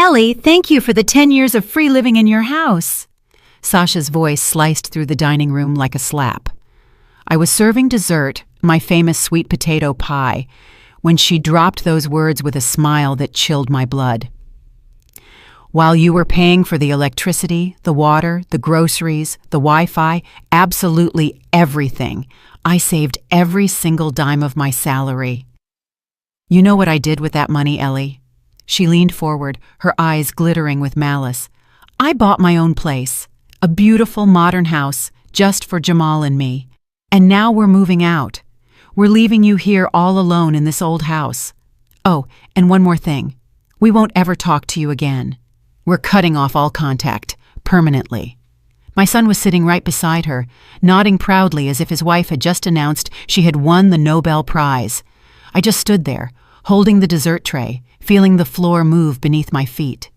Ellie, thank you for the 10 years of free living in your house. Sasha's voice sliced through the dining room like a slap. I was serving dessert, my famous sweet potato pie, when she dropped those words with a smile that chilled my blood. While you were paying for the electricity, the water, the groceries, the Wi-Fi, absolutely everything, I saved every single dime of my salary. You know what I did with that money, Ellie? She leaned forward, her eyes glittering with malice. I bought my own place, a beautiful modern house, just for Jamal and me. And now we're moving out. We're leaving you here all alone in this old house. Oh, and one more thing. We won't ever talk to you again. We're cutting off all contact, permanently. My son was sitting right beside her, nodding proudly as if his wife had just announced she had won the Nobel Prize. I just stood there, holding the dessert tray, feeling the floor move beneath my feet.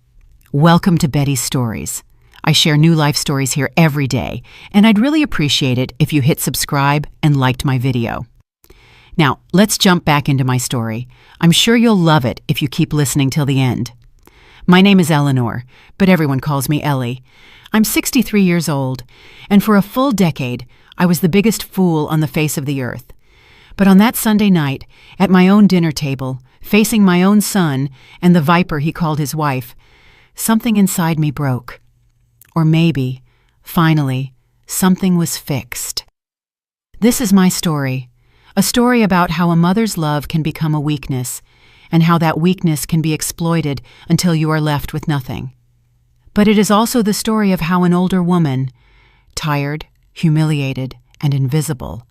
Welcome to Betty's Stories. I share new life stories here every day, and I'd really appreciate it if you hit subscribe and liked my video. Now, let's jump back into my story. I'm sure you'll love it if you keep listening till the end. My name is Eleanor, but everyone calls me Ellie. I'm 63 years old, and for a full decade, I was the biggest fool on the face of the earth. But on that Sunday night, at my own dinner table, facing my own son and the viper he called his wife, something inside me broke. Or maybe, finally, something was fixed. This is my story, a story about how a mother's love can become a weakness, and how that weakness can be exploited until you are left with nothing. But it is also the story of how an older woman, tired, humiliated, and invisible,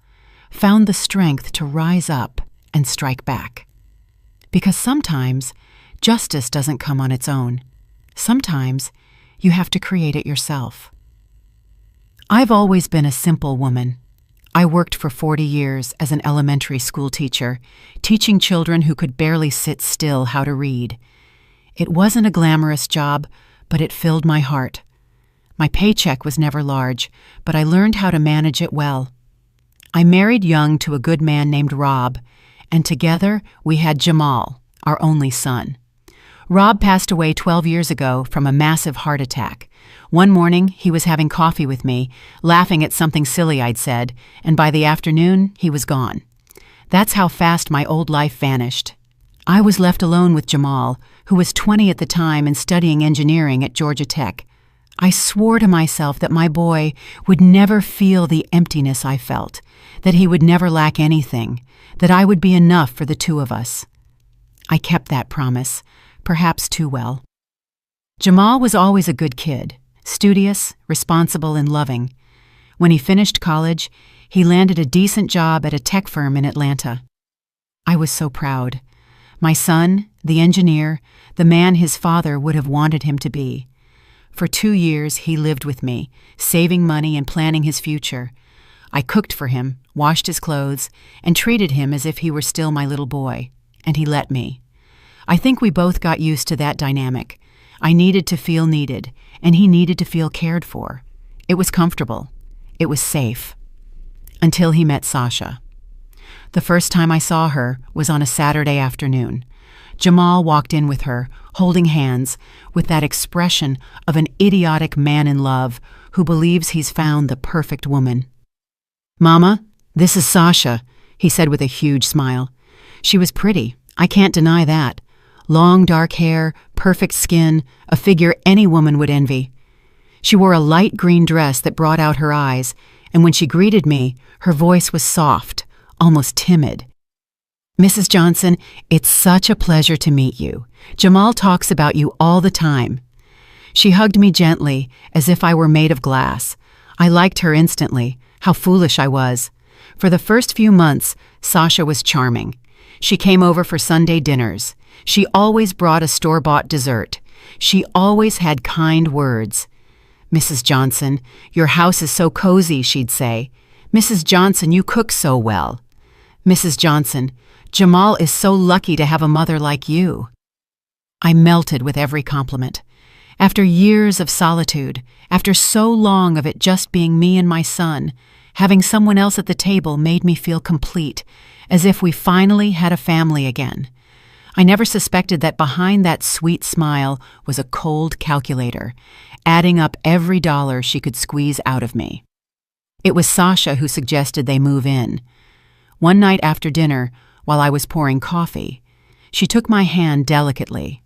found the strength to rise up and strike back. Because sometimes, justice doesn't come on its own. Sometimes, you have to create it yourself. I've always been a simple woman. I worked for 40 years as an elementary school teacher, teaching children who could barely sit still how to read. It wasn't a glamorous job, but it filled my heart. My paycheck was never large, but I learned how to manage it well. I married young to a good man named Rob, and together we had Jamal, our only son. Rob passed away 12 years ago from a massive heart attack. One morning, he was having coffee with me, laughing at something silly I'd said, and by the afternoon, he was gone. That's how fast my old life vanished. I was left alone with Jamal, who was 20 at the time and studying engineering at Georgia Tech. I swore to myself that my boy would never feel the emptiness I felt, that he would never lack anything, that I would be enough for the two of us. I kept that promise, perhaps too well. Jamal was always a good kid, studious, responsible, and loving. When he finished college, he landed a decent job at a tech firm in Atlanta. I was so proud. My son, the engineer, the man his father would have wanted him to be. For 2 years, he lived with me, saving money and planning his future. I cooked for him, washed his clothes, and treated him as if he were still my little boy, and he let me. I think we both got used to that dynamic. I needed to feel needed, and he needed to feel cared for. It was comfortable. It was safe. Until he met Sasha. The first time I saw her was on a Saturday afternoon. Jamal walked in with her, holding hands, with that expression of an idiotic man in love who believes he's found the perfect woman. "Mama, this is Sasha," he said with a huge smile. She was pretty, I can't deny that. Long dark hair, perfect skin, a figure any woman would envy. She wore a light green dress that brought out her eyes, and when she greeted me, her voice was soft, almost timid. "Mrs. Johnson, it's such a pleasure to meet you. Jamal talks about you all the time." She hugged me gently, as if I were made of glass. I liked her instantly. How foolish I was. For the first few months, Sasha was charming. She came over for Sunday dinners. She always brought a store-bought dessert. She always had kind words. "Mrs. Johnson, your house is so cozy," she'd say. "Mrs. Johnson, you cook so well." "Mrs. Johnson, Jamal is so lucky to have a mother like you." I melted with every compliment. After years of solitude, after so long of it just being me and my son, having someone else at the table made me feel complete, as if we finally had a family again. I never suspected that behind that sweet smile was a cold calculator, adding up every dollar she could squeeze out of me. It was Sasha who suggested they move in. One night after dinner, while I was pouring coffee, she took my hand delicately.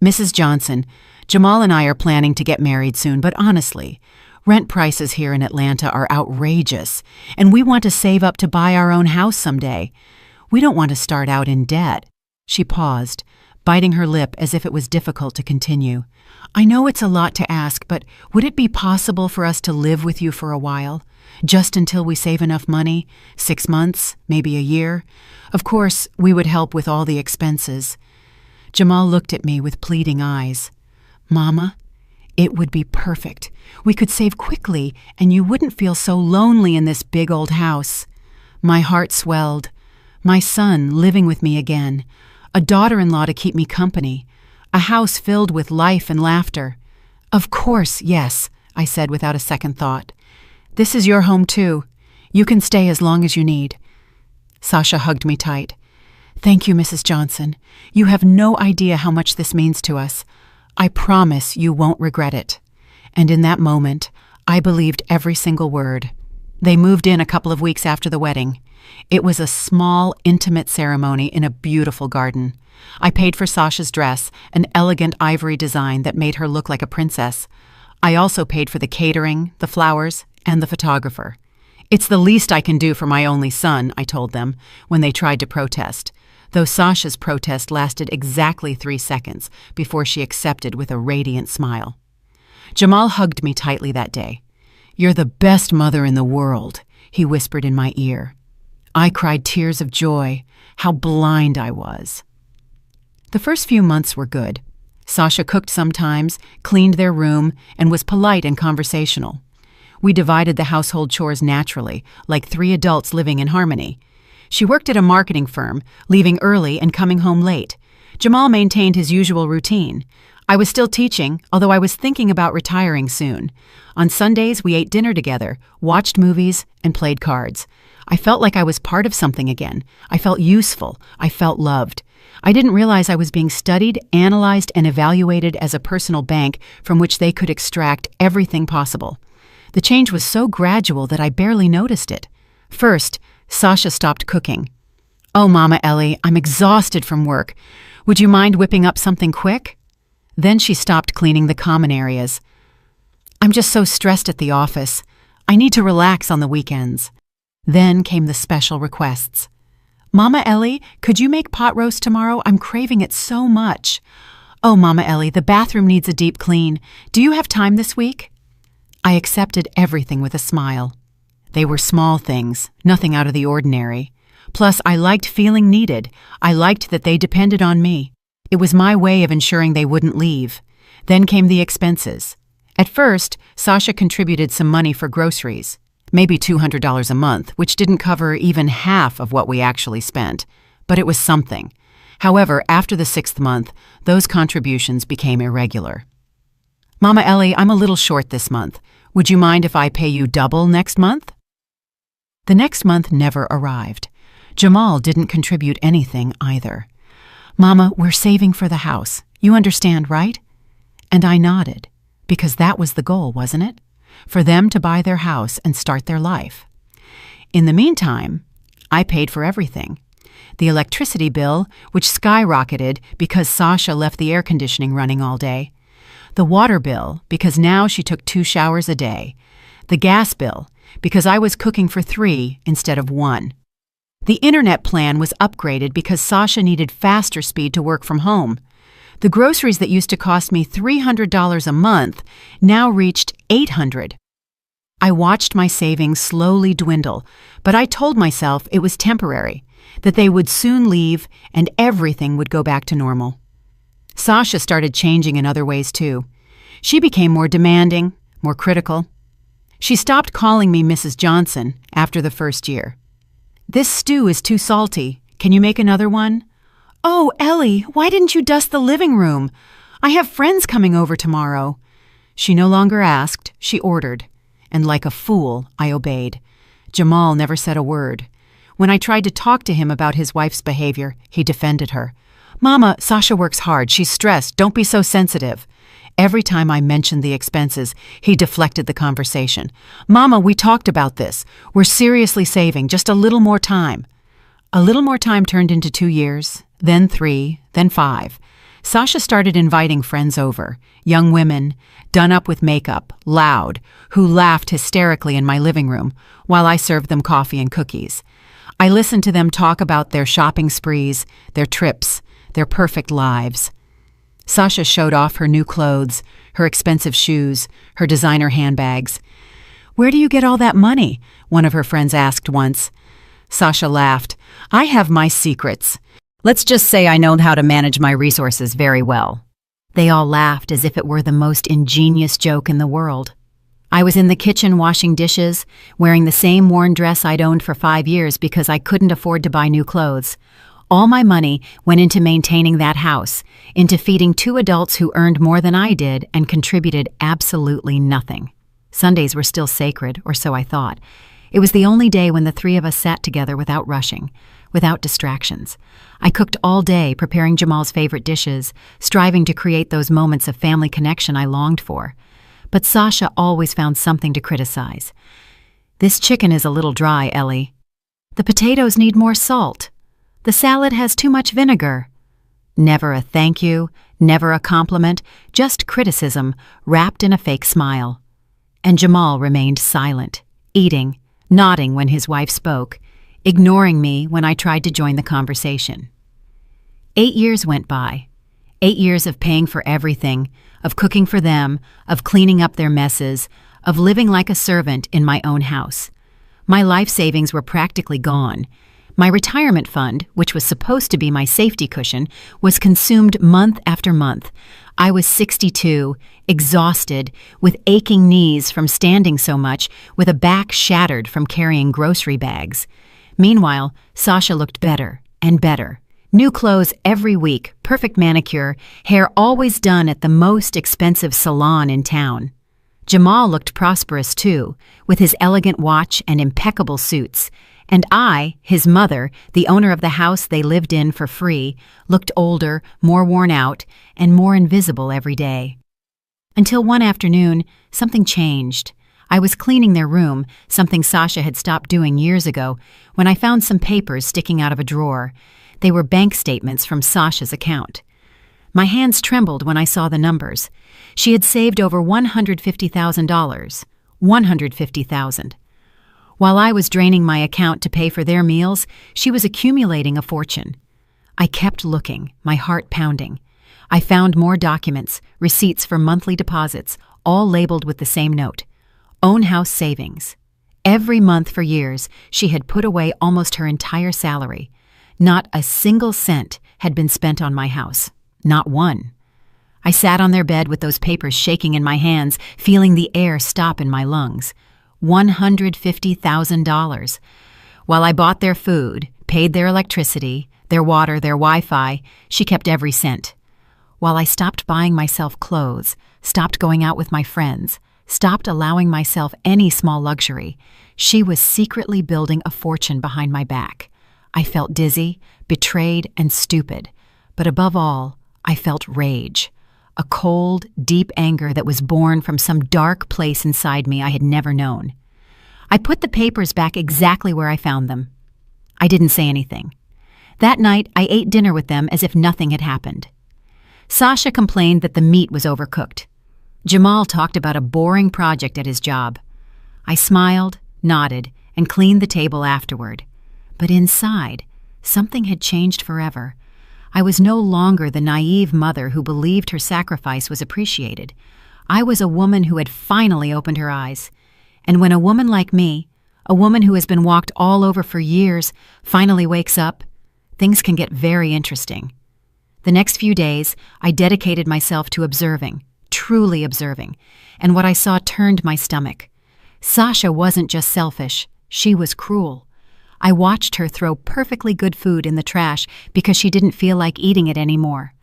"Mrs. Johnson, Jamal and I are planning to get married soon, but honestly, rent prices here in Atlanta are outrageous, and we want to save up to buy our own house someday. We don't want to start out in debt." She paused, biting her lip as if it was difficult to continue. "I know it's a lot to ask, but would it be possible for us to live with you for a while? Just until we save enough money? 6 months, maybe a year? Of course, we would help with all the expenses." Jamal looked at me with pleading eyes. "Mama, it would be perfect. We could save quickly, and you wouldn't feel so lonely in this big old house." My heart swelled. My son living with me again. A daughter-in-law to keep me company. A house filled with life and laughter. "Of course, yes," I said without a second thought. "This is your home too. You can stay as long as you need." Sasha hugged me tight. "Thank you, Mrs. Johnson. You have no idea how much this means to us. I promise you won't regret it." And in that moment, I believed every single word. They moved in a couple of weeks after the wedding. It was a small, intimate ceremony in a beautiful garden. I paid for Sasha's dress, an elegant ivory design that made her look like a princess. I also paid for the catering, the flowers, and the photographer. "It's the least I can do for my only son," I told them, when they tried to protest, though Sasha's protest lasted exactly 3 seconds before she accepted with a radiant smile. Jamal hugged me tightly that day. "You're the best mother in the world," he whispered in my ear. I cried tears of joy. How blind I was. The first few months were good. Sasha cooked sometimes, cleaned their room, and was polite and conversational. We divided the household chores naturally, like 3 adults living in harmony. She worked at a marketing firm, leaving early and coming home late. Jamal maintained his usual routine. I was still teaching, although I was thinking about retiring soon. On Sundays, we ate dinner together, watched movies, and played cards. I felt like I was part of something again. I felt useful. I felt loved. I didn't realize I was being studied, analyzed, and evaluated as a personal bank from which they could extract everything possible. The change was so gradual that I barely noticed it. First, Sasha stopped cooking. "Oh, Mama Ellie, I'm exhausted from work. Would you mind whipping up something quick?" Then she stopped cleaning the common areas. "I'm just so stressed at the office. I need to relax on the weekends." Then came the special requests. "Mama Ellie, could you make pot roast tomorrow? I'm craving it so much." "Oh, Mama Ellie, the bathroom needs a deep clean. Do you have time this week?" I accepted everything with a smile. They were small things, nothing out of the ordinary. Plus, I liked feeling needed. I liked that they depended on me. It was my way of ensuring they wouldn't leave. Then came the expenses. At first, Sasha contributed some money for groceries. Maybe $200 a month, which didn't cover even half of what we actually spent. But it was something. However, after the 6th month, those contributions became irregular. "Mama Ellie, I'm a little short this month. Would you mind if I pay you double next month?" The next month never arrived. Jamal didn't contribute anything either. "Mama, we're saving for the house. You understand, right?" And I nodded, because that was the goal, wasn't it? For them to buy their house and start their life. In the meantime, I paid for everything. The electricity bill, which skyrocketed because Sasha left the air conditioning running all day. The water bill, because now she took 2 showers a day. The gas bill, because I was cooking for 3 instead of 1. The internet plan was upgraded because Sasha needed faster speed to work from home. The groceries that used to cost me $300 a month now reached $800. I watched my savings slowly dwindle, but I told myself it was temporary, that they would soon leave and everything would go back to normal. Sasha started changing in other ways too. She became more demanding, more critical. She stopped calling me Mrs. Johnson after the first year. "This stew is too salty. Can you make another one?" "Oh, Ellie, why didn't you dust the living room? I have friends coming over tomorrow." She no longer asked, she ordered. And like a fool, I obeyed. Jamal never said a word. When I tried to talk to him about his wife's behavior, he defended her. "Mama, Sasha works hard. She's stressed. Don't be so sensitive." Every time I mentioned the expenses, he deflected the conversation. "Mama, we talked about this. We're seriously saving. Just a little more time." A little more time turned into 2 years, then 3, then 5. Sasha started inviting friends over, young women, done up with makeup, loud, who laughed hysterically in my living room while I served them coffee and cookies. I listened to them talk about their shopping sprees, their trips, their perfect lives. Sasha showed off her new clothes, her expensive shoes, her designer handbags. "Where do you get all that money?" one of her friends asked once. Sasha laughed. "I have my secrets. Let's just say I know how to manage my resources very well." They all laughed as if it were the most ingenious joke in the world. I was in the kitchen washing dishes, wearing the same worn dress I'd owned for 5 years because I couldn't afford to buy new clothes. All my money went into maintaining that house, into feeding 2 adults who earned more than I did and contributed absolutely nothing. Sundays were still sacred, or so I thought. It was the only day when the 3 of us sat together without rushing, without distractions. I cooked all day, preparing Jamal's favorite dishes, striving to create those moments of family connection I longed for. But Sasha always found something to criticize. "This chicken is a little dry, Ellie. The potatoes need more salt. The salad has too much vinegar." Never a thank you, never a compliment, just criticism wrapped in a fake smile. And Jamal remained silent, eating, nodding when his wife spoke, ignoring me when I tried to join the conversation. 8 years went by. 8 years of paying for everything, of cooking for them, of cleaning up their messes, of living like a servant in my own house. My life savings were practically gone. My retirement fund, which was supposed to be my safety cushion, was consumed month after month. I was 62, exhausted, with aching knees from standing so much, with a back shattered from carrying grocery bags. Meanwhile, Sasha looked better and better. New clothes every week, perfect manicure, hair always done at the most expensive salon in town. Jamal looked prosperous too, with his elegant watch and impeccable suits. And I, his mother, the owner of the house they lived in for free, looked older, more worn out, and more invisible every day. Until one afternoon, something changed. I was cleaning their room, something Sasha had stopped doing years ago, when I found some papers sticking out of a drawer. They were bank statements from Sasha's account. My hands trembled when I saw the numbers. She had saved over $150,000. $150,000. While I was draining my account to pay for their meals, she was accumulating a fortune. I kept looking, my heart pounding. I found more documents, receipts for monthly deposits, all labeled with the same note. Own house savings. Every month for years, she had put away almost her entire salary. Not a single cent had been spent on my house. Not one. I sat on their bed with those papers shaking in my hands, feeling the air stop in my lungs. $150,000. While I bought their food, paid their electricity, their water, their Wi-Fi, she kept every cent. While I stopped buying myself clothes, stopped going out with my friends, stopped allowing myself any small luxury, she was secretly building a fortune behind my back. I felt dizzy, betrayed, and stupid. But above all, I felt rage. A cold, deep anger that was born from some dark place inside me I had never known. I put the papers back exactly where I found them. I didn't say anything. That night, I ate dinner with them as if nothing had happened. Sasha complained that the meat was overcooked. Jamal talked about a boring project at his job. I smiled, nodded, and cleaned the table afterward. But inside, something had changed forever. I was no longer the naive mother who believed her sacrifice was appreciated. I was a woman who had finally opened her eyes. And when a woman like me, a woman who has been walked all over for years, finally wakes up, things can get very interesting. The next few days, I dedicated myself to observing, truly observing, and what I saw turned my stomach. Sasha wasn't just selfish, she was cruel. I watched her throw perfectly good food in the trash because she didn't feel like eating it anymore.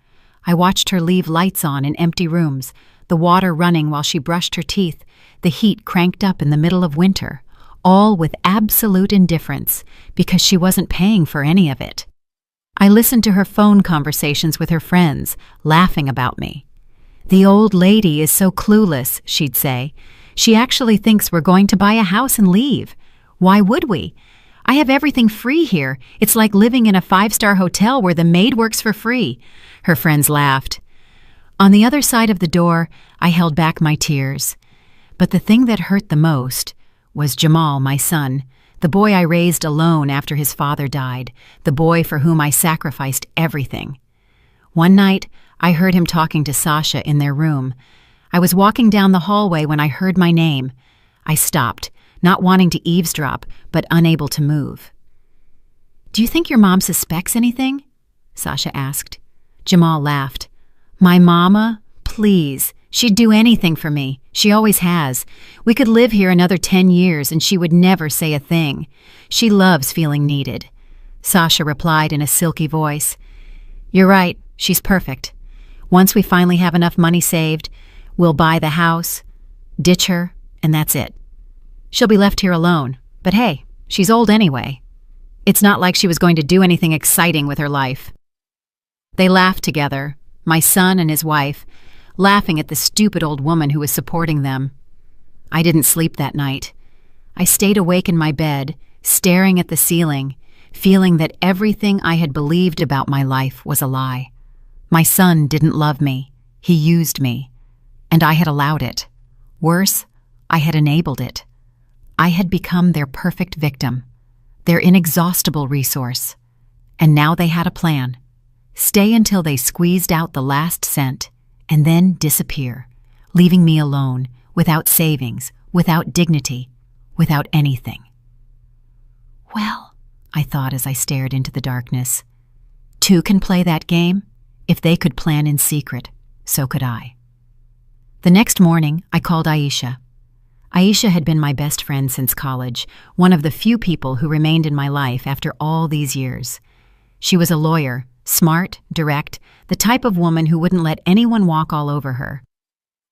I watched her leave lights on in empty rooms, the water running while she brushed her teeth, the heat cranked up in the middle of winter, all with absolute indifference because she wasn't paying for any of it. I listened to her phone conversations with her friends, laughing about me. "The old lady is so clueless," she'd say. "She actually thinks we're going to buy a house and leave. Why would we? I have everything free here. It's like living in a 5-star hotel where the maid works for free." Her friends laughed. On the other side of the door, I held back my tears. But the thing that hurt the most was Jamal, my son, the boy I raised alone after his father died, the boy for whom I sacrificed everything. One night, I heard him talking to Sasha in their room. I was walking down the hallway when I heard my name. I stopped, not wanting to eavesdrop, but unable to move. "Do you think your mom suspects anything?" Sasha asked. Jamal laughed. "My mama? Please. She'd do anything for me. She always has. We could live here another 10 years and she would never say a thing. She loves feeling needed." Sasha replied in a silky voice. "You're right. She's perfect. Once we finally have enough money saved, we'll buy the house, ditch her, and that's it. She'll be left here alone. But hey, she's old anyway. It's not like she was going to do anything exciting with her life." They laughed together, my son and his wife, laughing at the stupid old woman who was supporting them. I didn't sleep that night. I stayed awake in my bed, staring at the ceiling, feeling that everything I had believed about my life was a lie. My son didn't love me. He used me. And I had allowed it. Worse, I had enabled it. I had become their perfect victim, their inexhaustible resource. And now they had a plan. Stay until they squeezed out the last cent, and then disappear, leaving me alone, without savings, without dignity, without anything. Well, I thought as I stared into the darkness, two can play that game. If they could plan in secret, so could I. The next morning, I called Aisha. Aisha had been my best friend since college, one of the few people who remained in my life after all these years. She was a lawyer, smart, direct, the type of woman who wouldn't let anyone walk all over her.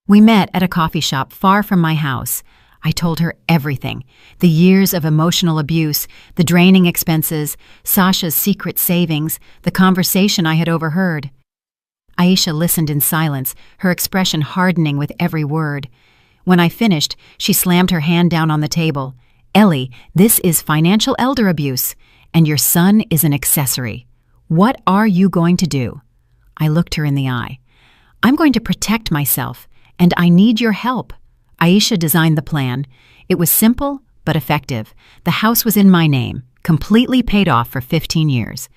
We met at a coffee shop far from my house. I told her everything, the years of emotional abuse, the draining expenses, Sasha's secret savings, the conversation I had overheard. Aisha listened in silence, her expression hardening with every word. When I finished, she slammed her hand down on the table. "Ellie, this is financial elder abuse, and your son is an accessory. What are you going to do?" I looked her in the eye. "I'm going to protect myself, and I need your help." Aisha designed the plan. It was simple but effective. The house was in my name, completely paid off for 15 years.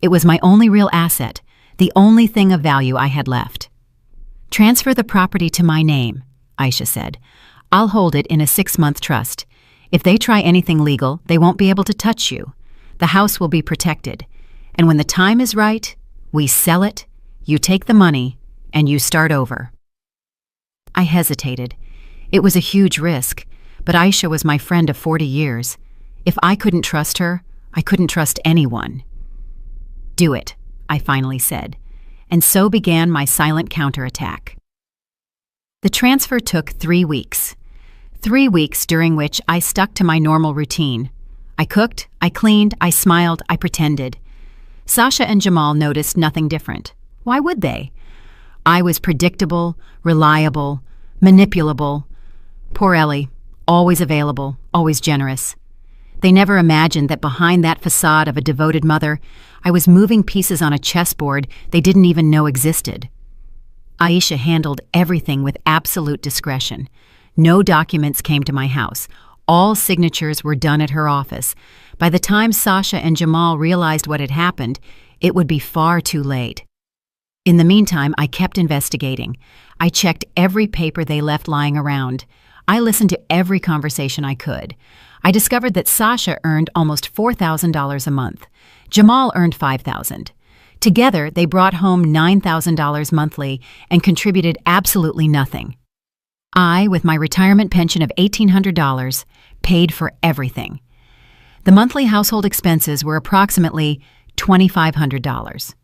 It was my only real asset, the only thing of value I had left. "Transfer the property to my name," Aisha said. "I'll hold it in a 6-month trust. If they try anything legal, they won't be able to touch you. The house will be protected. And when the time is right, we sell it, you take the money, and you start over." I hesitated. It was a huge risk, but Aisha was my friend of 40 years. If I couldn't trust her, I couldn't trust anyone. "Do it," I finally said, and so began my silent counterattack. The transfer took 3 weeks. 3 weeks during which I stuck to my normal routine. I cooked, I cleaned, I smiled, I pretended. Sasha and Jamal noticed nothing different. Why would they? I was predictable, reliable, manipulable. Poor Ellie, always available, always generous. They never imagined that behind that facade of a devoted mother, I was moving pieces on a chessboard they didn't even know existed. Aisha handled everything with absolute discretion. No documents came to my house. All signatures were done at her office. By the time Sasha and Jamal realized what had happened, it would be far too late. In the meantime, I kept investigating. I checked every paper they left lying around. I listened to every conversation I could. I discovered that Sasha earned almost $4,000 a month. Jamal earned $5,000. Together, they brought home $9,000 monthly and contributed absolutely nothing. I, with my retirement pension of $1,800, paid for everything. The monthly household expenses were approximately $2,500.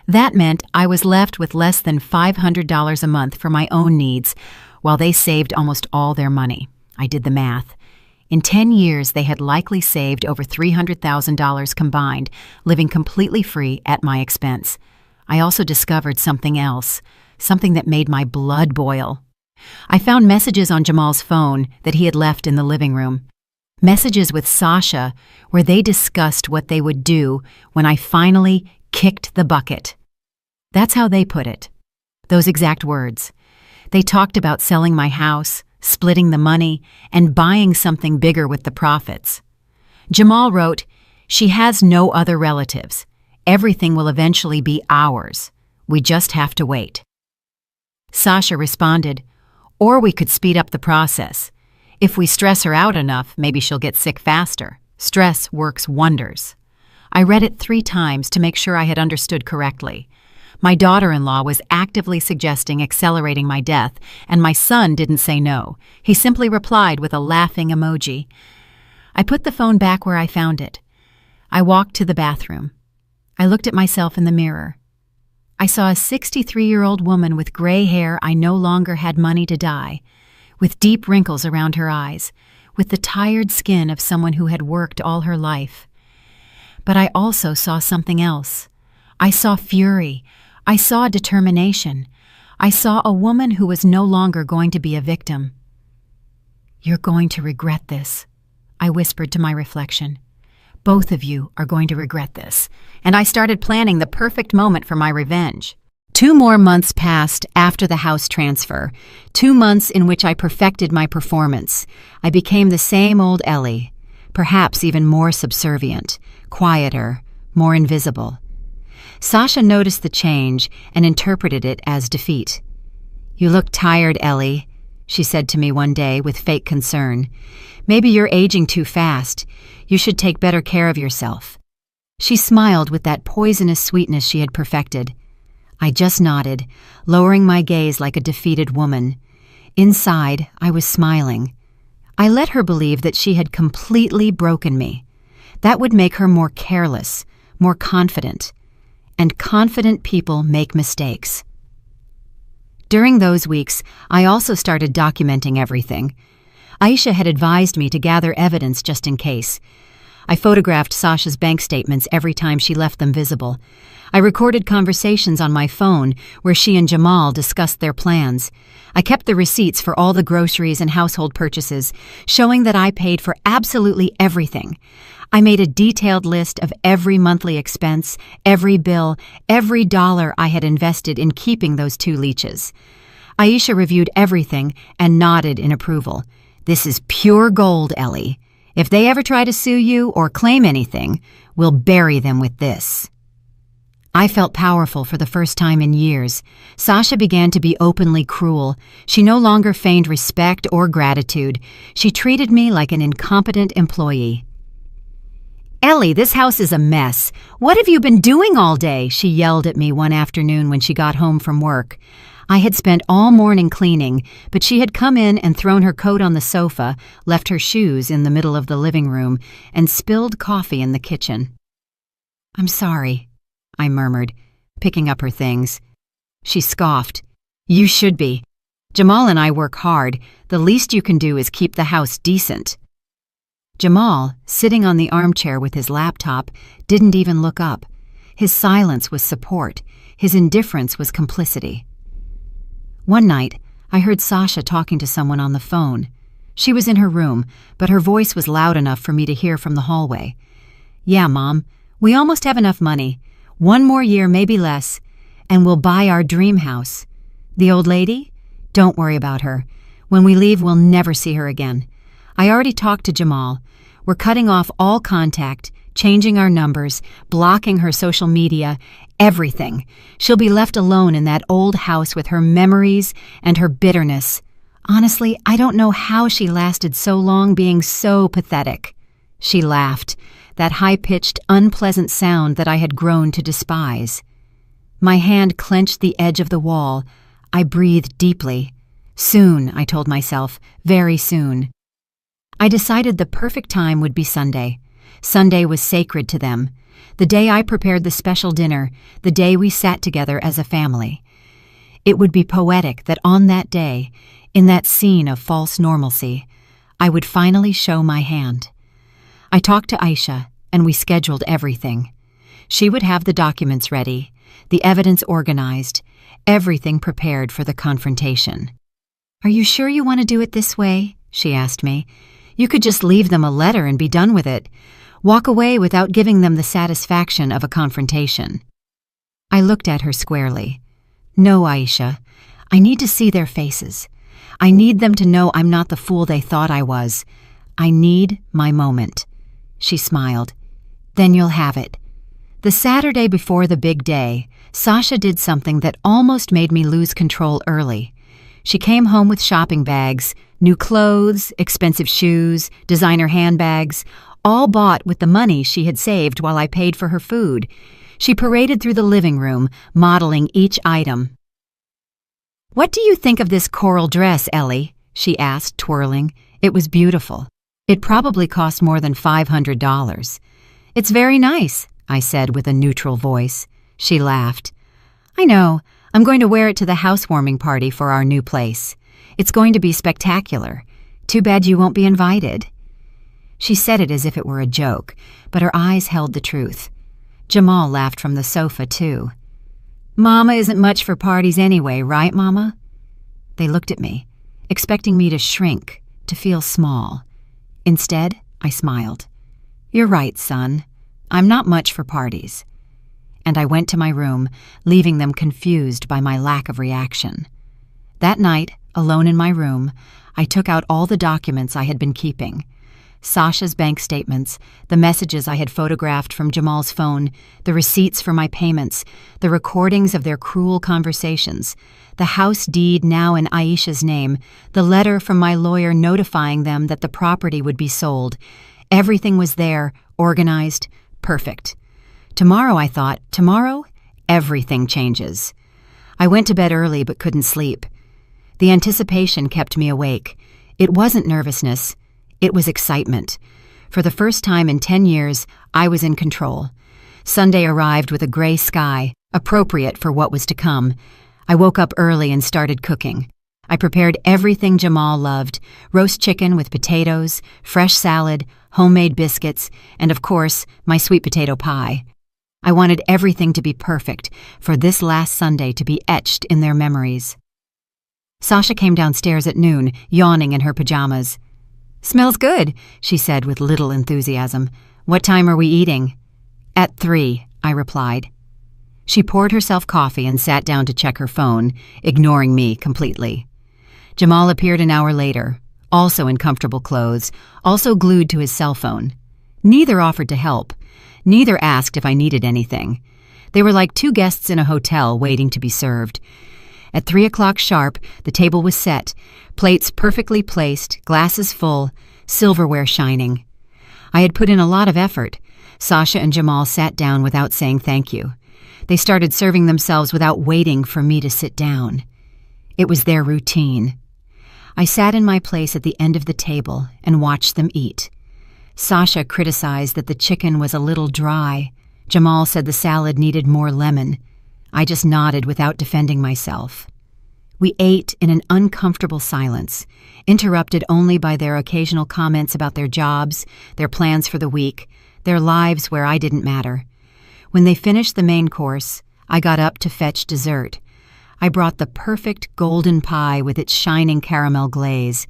That meant I was left with less than $500 a month for my own needs, while they saved almost all their money. I did the math. In 10 years, they had likely saved over $300,000 combined, living completely free at my expense. I also discovered something else, something that made my blood boil. I found messages on Jamal's phone that he had left in the living room. Messages with Sasha where they discussed what they would do when I finally kicked the bucket. That's how they put it. Those exact words. They talked about selling my house, splitting the money, and buying something bigger with the profits. Jamal wrote, "She has no other relatives. Everything will eventually be ours. We just have to wait." Sasha responded, "Or we could speed up the process. If we stress her out enough, maybe she'll get sick faster. Stress works wonders." I read it 3 times to make sure I had understood correctly. My daughter-in-law was actively suggesting accelerating my death, and my son didn't say no. He simply replied with a laughing emoji. I put the phone back where I found it. I walked to the bathroom. I looked at myself in the mirror. I saw a 63-year-old woman with gray hair I no longer had money to dye, with deep wrinkles around her eyes, with the tired skin of someone who had worked all her life. But I also saw something else. I saw fury. I saw determination. I saw a woman who was no longer going to be a victim. "You're going to regret this," I whispered to my reflection. "Both of you are going to regret this." And I started planning the perfect moment for my revenge. 2 more months passed after the house transfer, 2 months in which I perfected my performance. I became the same old Ellie, perhaps even more subservient, quieter, more invisible. Sasha noticed the change and interpreted it as defeat. "You look tired, Ellie," she said to me one day with fake concern. "Maybe you're aging too fast. You should take better care of yourself." She smiled with that poisonous sweetness she had perfected. I just nodded, lowering my gaze like a defeated woman. Inside, I was smiling. I let her believe that she had completely broken me. That would make her more careless, more confident. And confident people make mistakes. During those weeks, I also started documenting everything. Aisha had advised me to gather evidence just in case. I photographed Sasha's bank statements every time she left them visible. I recorded conversations on my phone where she and Jamal discussed their plans. I kept the receipts for all the groceries and household purchases, showing that I paid for absolutely everything. I made a detailed list of every monthly expense, every bill, every dollar I had invested in keeping those 2 leeches. Aisha reviewed everything and nodded in approval. "This is pure gold, Ellie. If they ever try to sue you or claim anything, we'll bury them with this." I felt powerful for the first time in years. Sasha began to be openly cruel. She no longer feigned respect or gratitude. She treated me like an incompetent employee. "Ellie, this house is a mess. What have you been doing all day?" she yelled at me one afternoon when she got home from work. I had spent all morning cleaning, but she had come in and thrown her coat on the sofa, left her shoes in the middle of the living room, and spilled coffee in the kitchen. "I'm sorry," I murmured, picking up her things. She scoffed. "You should be. Jamal and I work hard. The least you can do is keep the house decent." Jamal, sitting on the armchair with his laptop, didn't even look up. His silence was support. His indifference was complicity. One night, I heard Sasha talking to someone on the phone. She was in her room, but her voice was loud enough for me to hear from the hallway. "Yeah, Mom, we almost have enough money. 1 more year, maybe less, and we'll buy our dream house. The old lady? Don't worry about her. When we leave, we'll never see her again. I already talked to Jamal. We're cutting off all contact, changing our numbers, blocking her social media, everything. She'll be left alone in that old house with her memories and her bitterness. Honestly, I don't know how she lasted so long being so pathetic." She laughed, that high-pitched, unpleasant sound that I had grown to despise. My hand clenched the edge of the wall. I breathed deeply. Soon, I told myself, very soon. I decided the perfect time would be Sunday. Sunday was sacred to them. The day I prepared the special dinner, the day we sat together as a family. It would be poetic that on that day, in that scene of false normalcy, I would finally show my hand. I talked to Aisha, and we scheduled everything. She would have the documents ready, the evidence organized, everything prepared for the confrontation. "Are you sure you want to do it this way?" she asked me. "You could just leave them a letter and be done with it. Walk away without giving them the satisfaction of a confrontation." I looked at her squarely. "No, Aisha. I need to see their faces. I need them to know I'm not the fool they thought I was. I need my moment." She smiled. "Then you'll have it." The Saturday before the big day, Sasha did something that almost made me lose control early. She came home with shopping bags, new clothes, expensive shoes, designer handbags, all bought with the money she had saved while I paid for her food. She paraded through the living room, modeling each item. "What do you think of this coral dress, Ellie?" she asked, twirling. It was beautiful. It probably cost more than $500. "It's very nice," I said with a neutral voice. She laughed. "I know. I'm going to wear it to the housewarming party for our new place. It's going to be spectacular. Too bad you won't be invited." She said it as if it were a joke, but her eyes held the truth. Jamal laughed from the sofa, too. "Mama isn't much for parties anyway, right, Mama?" They looked at me, expecting me to shrink, to feel small. Instead, I smiled. "You're right, son. I'm not much for parties." And I went to my room, leaving them confused by my lack of reaction. That night, alone in my room, I took out all the documents I had been keeping. Sasha's bank statements, the messages I had photographed from Jamal's phone, the receipts for my payments, the recordings of their cruel conversations, the house deed now in Aisha's name, the letter from my lawyer notifying them that the property would be sold. Everything was there, organized, perfect. Tomorrow, I thought, tomorrow, everything changes. I went to bed early but couldn't sleep. The anticipation kept me awake. It wasn't nervousness. It was excitement. For the first time in 10 years, I was in control. Sunday arrived with a gray sky, appropriate for what was to come. I woke up early and started cooking. I prepared everything Jamal loved: roast chicken with potatoes, fresh salad, homemade biscuits, and of course, my sweet potato pie. I wanted everything to be perfect, for this last Sunday to be etched in their memories. Sasha came downstairs at noon, yawning in her pajamas. "Smells good," she said with little enthusiasm. "What time are we eating?" "At 3, I replied. She poured herself coffee and sat down to check her phone, ignoring me completely. Jamal appeared an hour later, also in comfortable clothes, also glued to his cell phone. Neither offered to help. Neither asked if I needed anything. They were like two guests in a hotel waiting to be served. At 3 o'clock sharp, the table was set, plates perfectly placed, glasses full, silverware shining. I had put in a lot of effort. Sasha and Jamal sat down without saying thank you. They started serving themselves without waiting for me to sit down. It was their routine. I sat in my place at the end of the table and watched them eat. Sasha criticized that the chicken was a little dry. Jamal said the salad needed more lemon. I just nodded without defending myself. We ate in an uncomfortable silence, interrupted only by their occasional comments about their jobs, their plans for the week, their lives where I didn't matter. When they finished the main course, I got up to fetch dessert. I brought the perfect golden pie with its shining caramel glaze.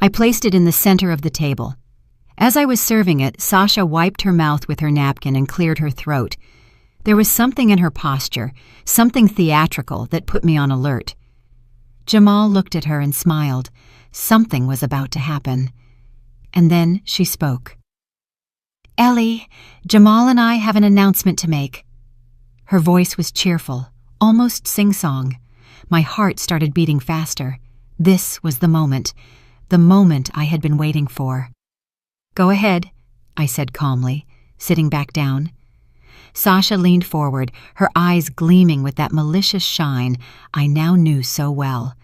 I placed it in the center of the table. As I was serving it, Sasha wiped her mouth with her napkin and cleared her throat. There was something in her posture, something theatrical, that put me on alert. Jamal looked at her and smiled. Something was about to happen. And then she spoke. "Ellie, Jamal and I have an announcement to make." Her voice was cheerful, almost sing-song. My heart started beating faster. This was the moment I had been waiting for. "Go ahead," I said calmly, sitting back down. Sasha leaned forward, her eyes gleaming with that malicious shine I now knew so well.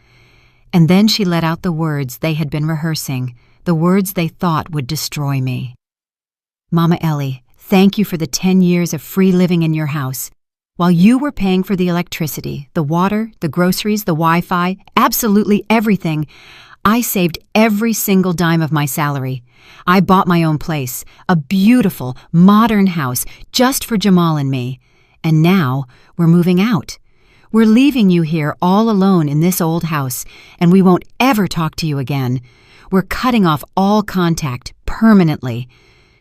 And then she let out the words they had been rehearsing, the words they thought would destroy me. "Mama Ellie, thank you for the 10 years of free living in your house. While you were paying for the electricity, the water, the groceries, the Wi-Fi, absolutely everything, I saved every single dime of my salary. I bought my own place, a beautiful, modern house just for Jamal and me. And now we're moving out. We're leaving you here all alone in this old house, and we won't ever talk to you again. We're cutting off all contact permanently."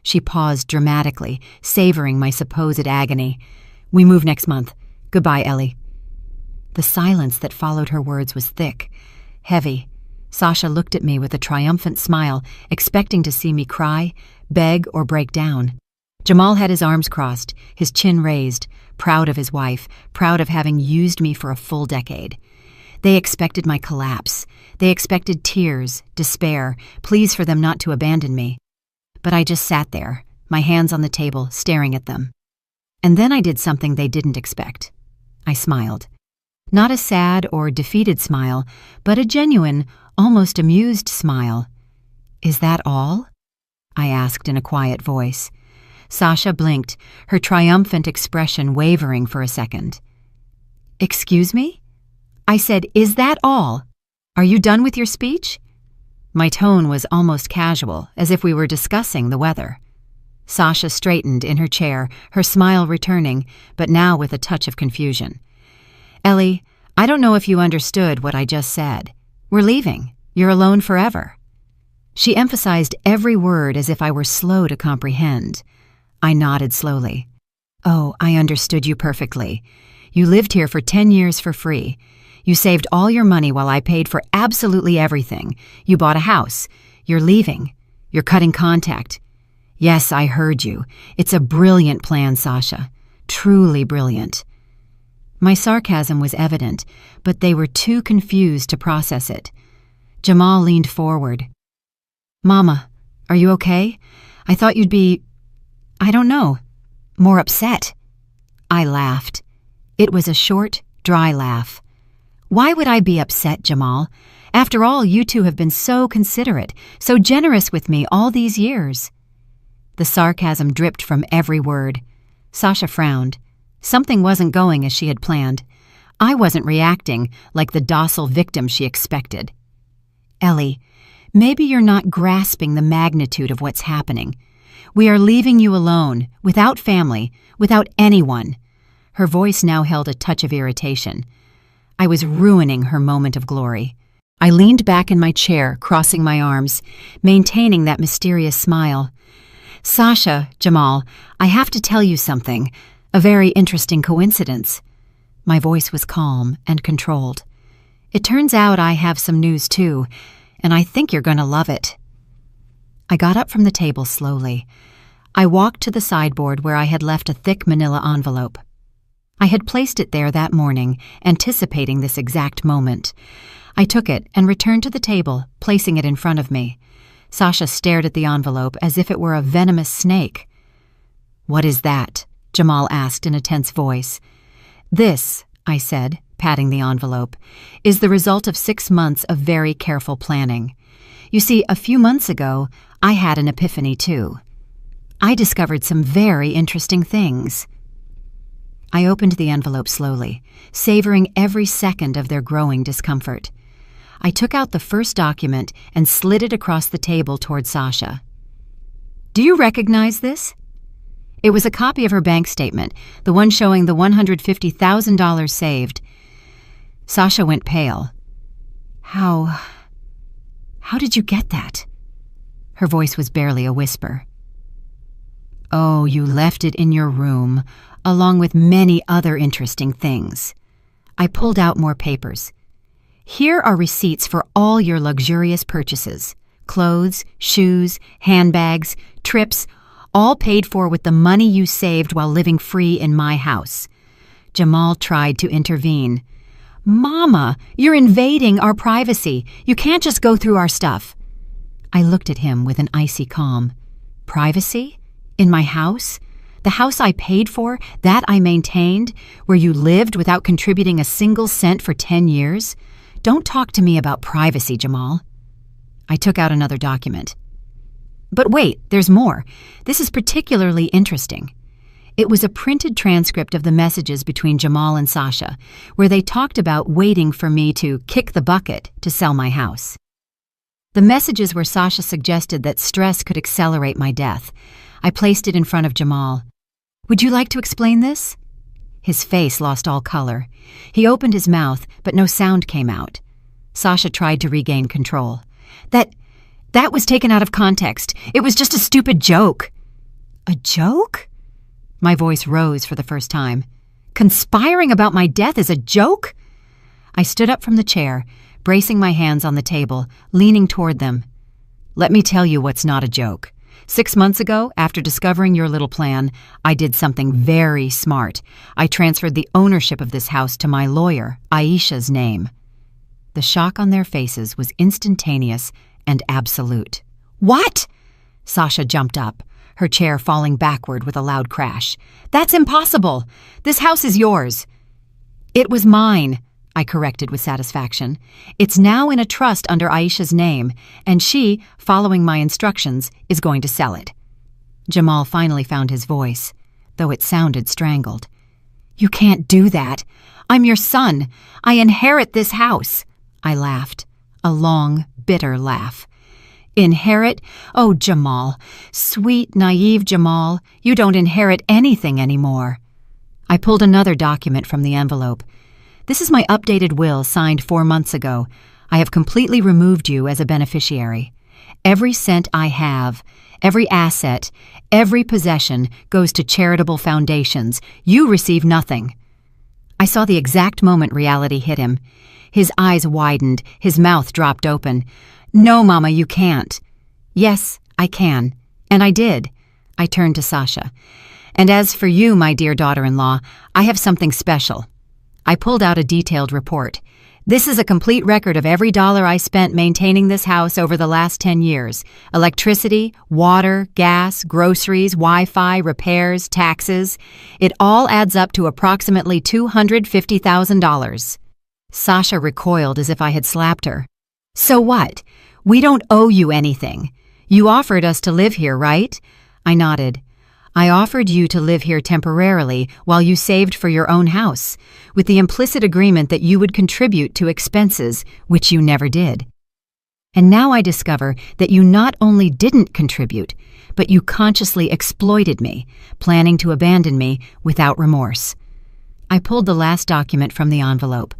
She paused dramatically, savoring my supposed agony. "We move next month. Goodbye, Ellie." The silence that followed her words was thick, heavy. Sasha looked at me with a triumphant smile, expecting to see me cry, beg, or break down. Jamal had his arms crossed, his chin raised, proud of his wife, proud of having used me for a full decade. They expected my collapse. They expected tears, despair, pleas for them not to abandon me. But I just sat there, my hands on the table, staring at them. And then I did something they didn't expect. I smiled. Not a sad or defeated smile, but a genuine, almost amused smile. "Is that all?" I asked in a quiet voice. Sasha blinked, her triumphant expression wavering for a second. "Excuse me?" I said, "Is that all? Are you done with your speech?" My tone was almost casual, as if we were discussing the weather. Sasha straightened in her chair, her smile returning, but now with a touch of confusion. "Ellie, I don't know if you understood what I just said. We're leaving. You're alone forever." She emphasized every word as if I were slow to comprehend. I nodded slowly. "Oh, I understood you perfectly. You lived here for 10 years for free. You saved all your money while I paid for absolutely everything. You bought a house. You're leaving. You're cutting contact. Yes, I heard you. It's a brilliant plan, Sasha. Truly brilliant." My sarcasm was evident, but they were too confused to process it. Jamal leaned forward. "Mama, are you okay? I thought you'd be, I don't know, more upset." I laughed. It was a short, dry laugh. "Why would I be upset, Jamal? After all, you two have been so considerate, so generous with me all these years." The sarcasm dripped from every word. Sasha frowned. Something wasn't going as she had planned. I wasn't reacting like the docile victim she expected. "Ellie, maybe you're not grasping the magnitude of what's happening. We are leaving you alone, without family, without anyone." Her voice now held a touch of irritation. I was ruining her moment of glory. I leaned back in my chair, crossing my arms, maintaining that mysterious smile. "Sasha, Jamal, I have to tell you something. A very interesting coincidence." My voice was calm and controlled. "It turns out I have some news too, and I think you're going to love it." I got up from the table slowly. I walked to the sideboard where I had left a thick manila envelope. I had placed it there that morning, anticipating this exact moment. I took it and returned to the table, placing it in front of me. Sasha stared at the envelope as if it were a venomous snake. "What is that?" Jamal asked in a tense voice. "This," I said, patting the envelope, "is the result of 6 months of very careful planning. You see, a few months ago, I had an epiphany too. I discovered some very interesting things." I opened the envelope slowly, savoring every second of their growing discomfort. I took out the first document and slid it across the table toward Sasha. "Do you recognize this?" It was a copy of her bank statement, the one showing the $150,000 saved. Sasha went pale. How did you get that?" Her voice was barely a whisper. "Oh, you left it in your room, along with many other interesting things." I pulled out more papers. "Here are receipts for all your luxurious purchases. Clothes, shoes, handbags, trips, all paid for with the money you saved while living free in my house." Jamal tried to intervene. "Mama, you're invading our privacy. You can't just go through our stuff." I looked at him with an icy calm. "Privacy? In my house? The house I paid for, that I maintained, where you lived without contributing a single cent for 10 years? Don't talk to me about privacy, Jamal." I took out another document. "But wait, there's more. This is particularly interesting." It was a printed transcript of the messages between Jamal and Sasha, where they talked about waiting for me to kick the bucket to sell my house. The messages where Sasha suggested that stress could accelerate my death. I placed it in front of Jamal. "Would you like to explain this?" His face lost all color. He opened his mouth, but no sound came out. Sasha tried to regain control. That was taken out of context. It was just a stupid joke." "A joke?" My voice rose for the first time. "Conspiring about my death is a joke?" I stood up from the chair, bracing my hands on the table, leaning toward them. "Let me tell you what's not a joke. 6 months ago, after discovering your little plan, I did something very smart. I transferred the ownership of this house to my lawyer, Aisha's name." The shock on their faces was instantaneous and absolute. "What?" Sasha jumped up, her chair falling backward with a loud crash. "That's impossible! This house is yours." "It was mine," I corrected with satisfaction. "It's now in a trust under Aisha's name, and she, following my instructions, is going to sell it." Jamal finally found his voice, though it sounded strangled. "You can't do that. I'm your son. I inherit this house." I laughed, a long, bitter laugh. "Inherit? Oh, Jamal, sweet, naive Jamal, you don't inherit anything anymore." I pulled another document from the envelope. "This is my updated will signed 4 months ago. I have completely removed you as a beneficiary. Every cent I have, every asset, every possession goes to charitable foundations. You receive nothing." I saw the exact moment reality hit him. His eyes widened, his mouth dropped open. "No, Mama, you can't." "Yes, I can. And I did." I turned to Sasha. "And as for you, my dear daughter-in-law, I have something special." I pulled out a detailed report. "This is a complete record of every dollar I spent maintaining this house over the last 10 years. Electricity, water, gas, groceries, Wi-Fi, repairs, taxes. It all adds up to approximately $250,000. Sasha recoiled as if I had slapped her. "So what? We don't owe you anything. You offered us to live here, right?" I nodded. "I offered you to live here temporarily while you saved for your own house, with the implicit agreement that you would contribute to expenses, which you never did. And now I discover that you not only didn't contribute, but you consciously exploited me, planning to abandon me without remorse." I pulled the last document from the envelope.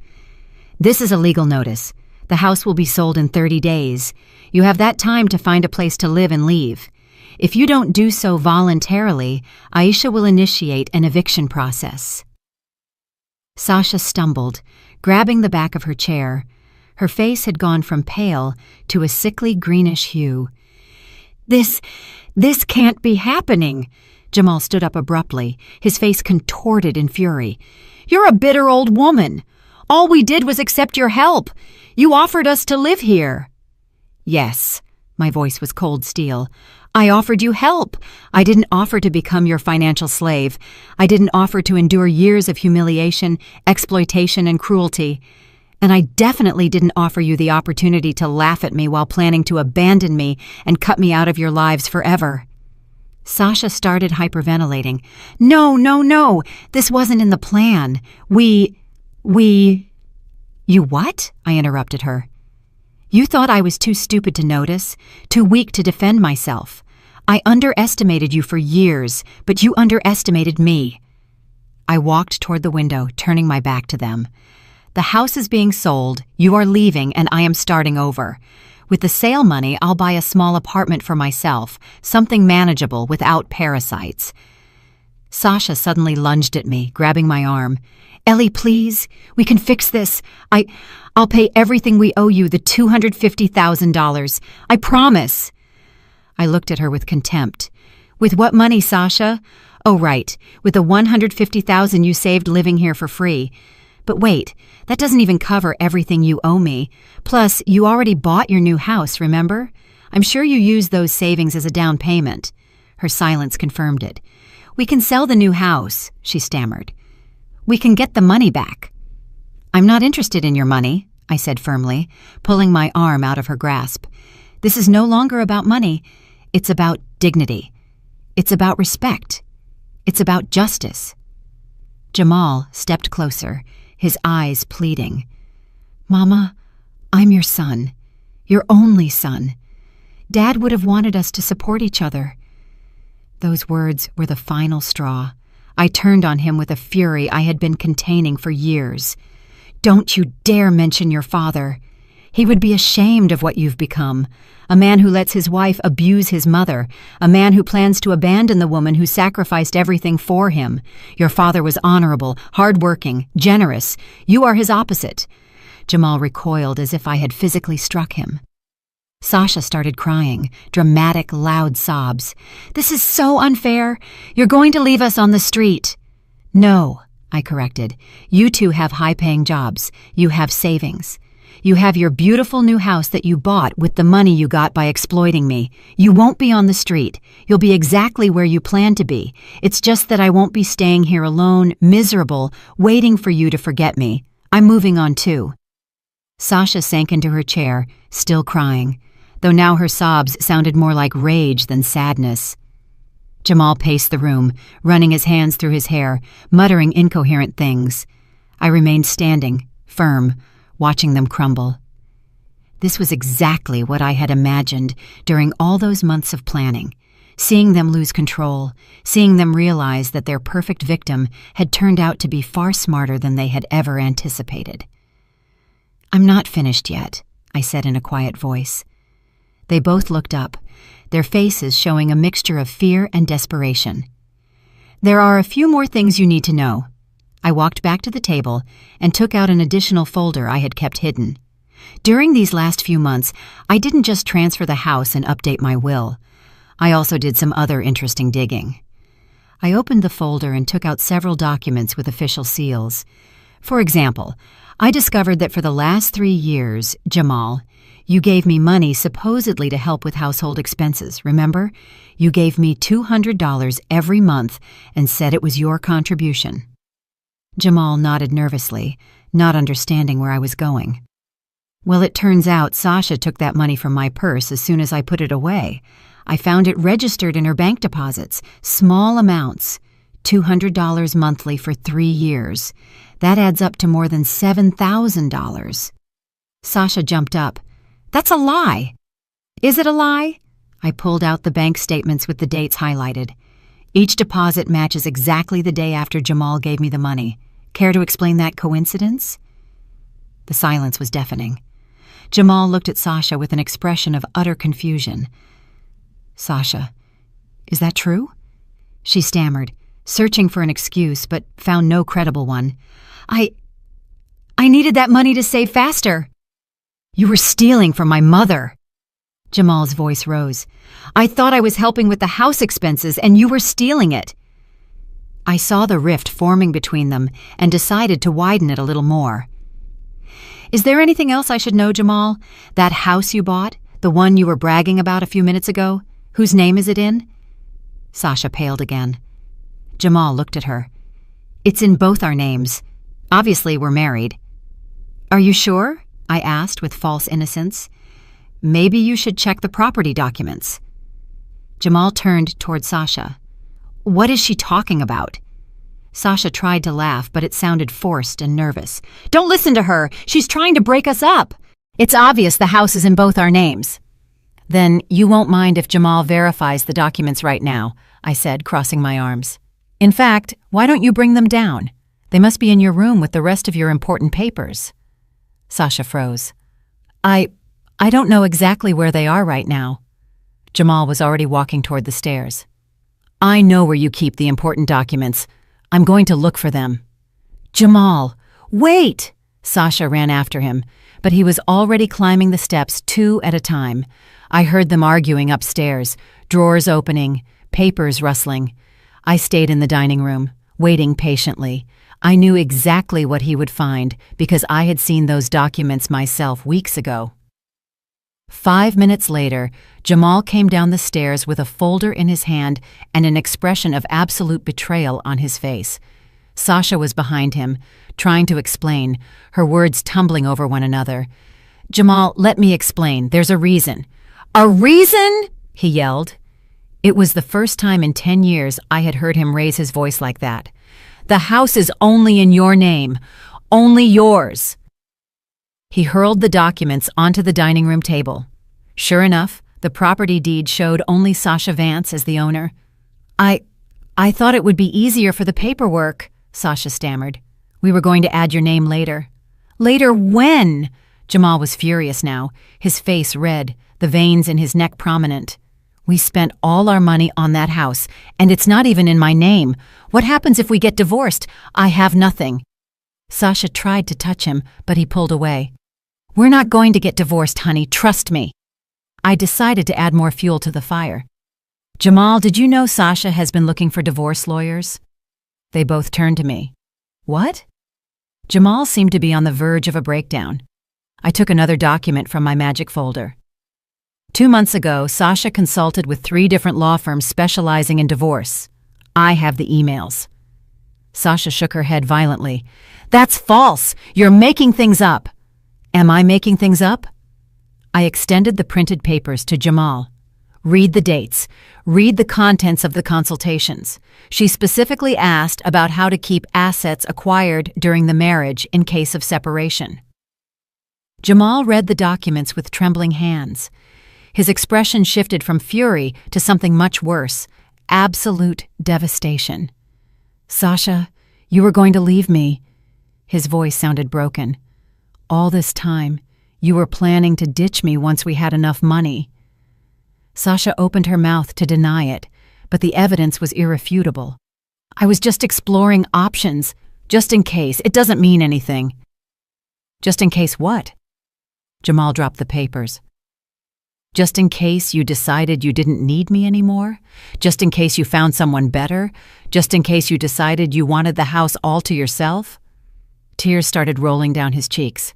"This is a legal notice. The house will be sold in 30 days. You have that time to find a place to live and leave. If you don't do so voluntarily, Aisha will initiate an eviction process." Sasha stumbled, grabbing the back of her chair. Her face had gone from pale to a sickly greenish hue. This can't be happening." Jamal stood up abruptly, his face contorted in fury. "You're a bitter old woman. All we did was accept your help. You offered us to live here." "Yes," my voice was cold steel. "I offered you help. I didn't offer to become your financial slave. I didn't offer to endure years of humiliation, exploitation, and cruelty. And I definitely didn't offer you the opportunity to laugh at me while planning to abandon me and cut me out of your lives forever." Sasha started hyperventilating. No, this wasn't in the plan. We... You what?" I interrupted her. "You thought I was too stupid to notice, too weak to defend myself. I underestimated you for years, but you underestimated me." I walked toward the window, turning my back to them. "The house is being sold, you are leaving, and I am starting over. With the sale money, I'll buy a small apartment for myself, something manageable without parasites." Sasha suddenly lunged at me, grabbing my arm. "Ellie, please, we can fix this. I'll pay everything we owe you, the $250,000. I promise." I looked at her with contempt. "With what money, Sasha?" "Oh, right, with the $150,000 you saved living here for free. But wait, that doesn't even cover everything you owe me. Plus, you already bought your new house, remember? I'm sure you used those savings as a down payment." Her silence confirmed it. "We can sell the new house," she stammered. "We can get the money back." "I'm not interested in your money," I said firmly, pulling my arm out of her grasp. "This is no longer about money. It's about dignity. It's about respect. It's about justice." Jamal stepped closer, his eyes pleading. "Mama, I'm your son. Your only son. Dad would have wanted us to support each other." Those words were the final straw. I turned on him with a fury I had been containing for years. "Don't you dare mention your father. He would be ashamed of what you've become. A man who lets his wife abuse his mother. A man who plans to abandon the woman who sacrificed everything for him. Your father was honorable, hardworking, generous. You are his opposite." Jamal recoiled as if I had physically struck him. Sasha started crying, dramatic, loud sobs. "This is so unfair. You're going to leave us on the street." "No," I corrected. "You two have high-paying jobs. You have savings. You have your beautiful new house that you bought with the money you got by exploiting me. You won't be on the street. You'll be exactly where you plan to be. It's just that I won't be staying here alone, miserable, waiting for you to forget me. I'm moving on too." Sasha sank into her chair, still crying, though now her sobs sounded more like rage than sadness. Jamal paced the room, running his hands through his hair, muttering incoherent things. I remained standing, firm, watching them crumble. This was exactly what I had imagined during all those months of planning, seeing them lose control, seeing them realize that their perfect victim had turned out to be far smarter than they had ever anticipated. "I'm not finished yet," I said in a quiet voice. They both looked up, their faces showing a mixture of fear and desperation. "There are a few more things you need to know." I walked back to the table and took out an additional folder I had kept hidden. During these last few months, I didn't just transfer the house and update my will. I also did some other interesting digging. I opened the folder and took out several documents with official seals. For example, I discovered that for the last 3 years, Jamal, you gave me money supposedly to help with household expenses, remember? You gave me $200 every month and said it was your contribution. Jamal nodded nervously, not understanding where I was going. "Well, it turns out Sasha took that money from my purse as soon as I put it away. I found it registered in her bank deposits, small amounts, $200 monthly for 3 years. That adds up to more than $7,000. Sasha jumped up. "That's a lie." "Is it a lie?" I pulled out the bank statements with the dates highlighted. Each deposit matches exactly the day after Jamal gave me the money. Care to explain that coincidence? The silence was deafening. Jamal looked at Sasha with an expression of utter confusion. "Sasha, is that true?" She stammered, searching for an excuse, but found no credible one. I needed that money to save faster." "You were stealing from my mother." Jamal's voice rose. "I thought I was helping with the house expenses, and you were stealing it." I saw the rift forming between them and decided to widen it a little more. "Is there anything else I should know, Jamal? That house you bought, the one you were bragging about a few minutes ago, whose name is it in?" Sasha paled again. Jamal looked at her. "It's in both our names. Obviously, we're married." "Are you sure?" I asked with false innocence. "Maybe you should check the property documents." Jamal turned toward Sasha. "What is she talking about?" Sasha tried to laugh, but it sounded forced and nervous. "Don't listen to her. She's trying to break us up. It's obvious the house is in both our names." "Then you won't mind if Jamal verifies the documents right now," I said, crossing my arms. "In fact, why don't you bring them down? They must be in your room with the rest of your important papers." Sasha froze. I don't know exactly where they are right now." Jamal was already walking toward the stairs. "I know where you keep the important documents. I'm going to look for them." "Jamal, wait!" Sasha ran after him, but he was already climbing the steps 2 at a time. I heard them arguing upstairs, drawers opening, papers rustling. I stayed in the dining room, waiting patiently. I knew exactly what he would find because I had seen those documents myself weeks ago. 5 minutes later, Jamal came down the stairs with a folder in his hand and an expression of absolute betrayal on his face. Sasha was behind him, trying to explain, her words tumbling over one another. "Jamal, let me explain. There's a reason." "A reason?" he yelled. It was the first time in 10 years I had heard him raise his voice like that. "The house is only in your name. Only yours." He hurled the documents onto the dining room table. Sure enough, the property deed showed only Sasha Vance as the owner. I thought it would be easier for the paperwork, Sasha stammered. We were going to add your name later. Later when? Jamal was furious now, his face red, the veins in his neck prominent. We spent all our money on that house, and it's not even in my name. What happens if we get divorced? I have nothing. Sasha tried to touch him, but he pulled away. We're not going to get divorced, honey, trust me. I decided to add more fuel to the fire. Jamal, did you know Sasha has been looking for divorce lawyers? They both turned to me. What? Jamal seemed to be on the verge of a breakdown. I took another document from my magic folder. 2 months ago, Sasha consulted with 3 different law firms specializing in divorce. I have the emails. Sasha shook her head violently. That's false! You're making things up! Am I making things up? I extended the printed papers to Jamal. Read the dates. Read the contents of the consultations. She specifically asked about how to keep assets acquired during the marriage in case of separation. Jamal read the documents with trembling hands. His expression shifted from fury to something much worse, absolute devastation. Sasha, you were going to leave me. His voice sounded broken. All this time, you were planning to ditch me once we had enough money. Sasha opened her mouth to deny it, but the evidence was irrefutable. I was just exploring options, just in case. It doesn't mean anything. Just in case what? Jamal dropped the papers. Just in case you decided you didn't need me anymore? Just in case you found someone better? Just in case you decided you wanted the house all to yourself? Tears started rolling down his cheeks.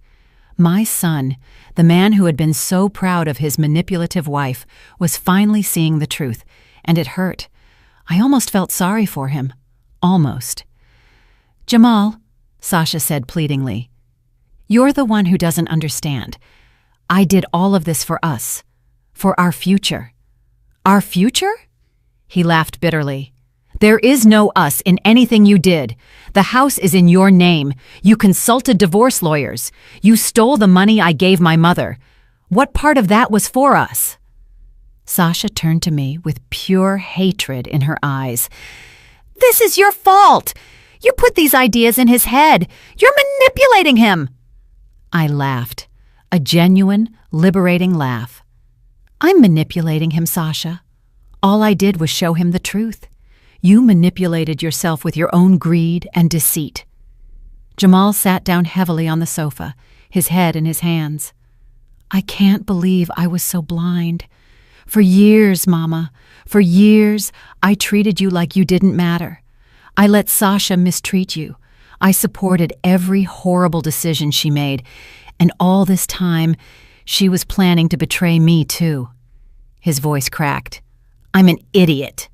My son, the man who had been so proud of his manipulative wife, was finally seeing the truth, and it hurt. I almost felt sorry for him. Almost. Jamal, Sasha said pleadingly, you're the one who doesn't understand. I did all of this for us. For our future. Our future? He laughed bitterly. There is no us in anything you did. The house is in your name. You consulted divorce lawyers. You stole the money I gave my mother. What part of that was for us? Sasha turned to me with pure hatred in her eyes. This is your fault. You put these ideas in his head. You're manipulating him. I laughed. A genuine, liberating laugh. I'm manipulating him, Sasha. All I did was show him the truth. You manipulated yourself with your own greed and deceit. Jamal sat down heavily on the sofa, his head in his hands. I can't believe I was so blind. For years, Mama, for years, I treated you like you didn't matter. I let Sasha mistreat you. I supported every horrible decision she made, and all this time, she was planning to betray me, too. His voice cracked. I'm an idiot.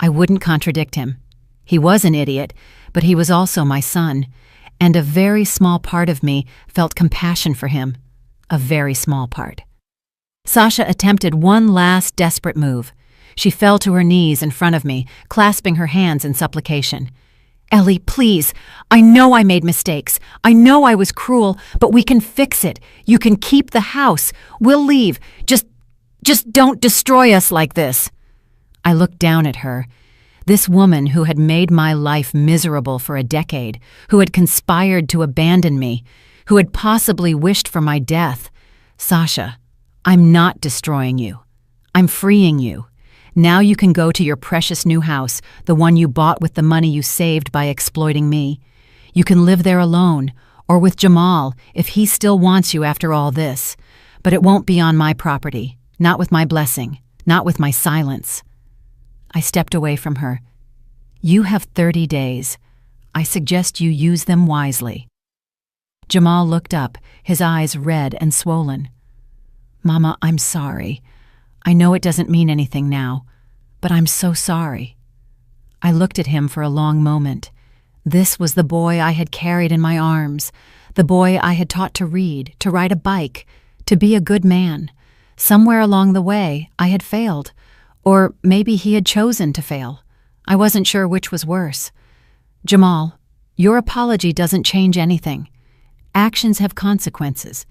I wouldn't contradict him. He was an idiot, but he was also my son, and a very small part of me felt compassion for him. A very small part. Sasha attempted one last desperate move. She fell to her knees in front of me, clasping her hands in supplication. Ellie, please. I know I made mistakes. I know I was cruel, but we can fix it. You can keep the house. We'll leave. Just don't destroy us like this. I looked down at her. This woman who had made my life miserable for a decade, who had conspired to abandon me, who had possibly wished for my death. Sasha, I'm not destroying you. I'm freeing you. Now you can go to your precious new house, the one you bought with the money you saved by exploiting me. You can live there alone, or with Jamal, if he still wants you after all this. But it won't be on my property, not with my blessing, not with my silence. I stepped away from her. You have 30 days. I suggest you use them wisely. Jamal looked up, his eyes red and swollen. Mama, I'm sorry. I know it doesn't mean anything now, but I'm so sorry. I looked at him for a long moment. This was the boy I had carried in my arms, the boy I had taught to read, to ride a bike, to be a good man. Somewhere along the way, I had failed, or maybe he had chosen to fail. I wasn't sure which was worse. Jamal, your apology doesn't change anything. Actions have consequences.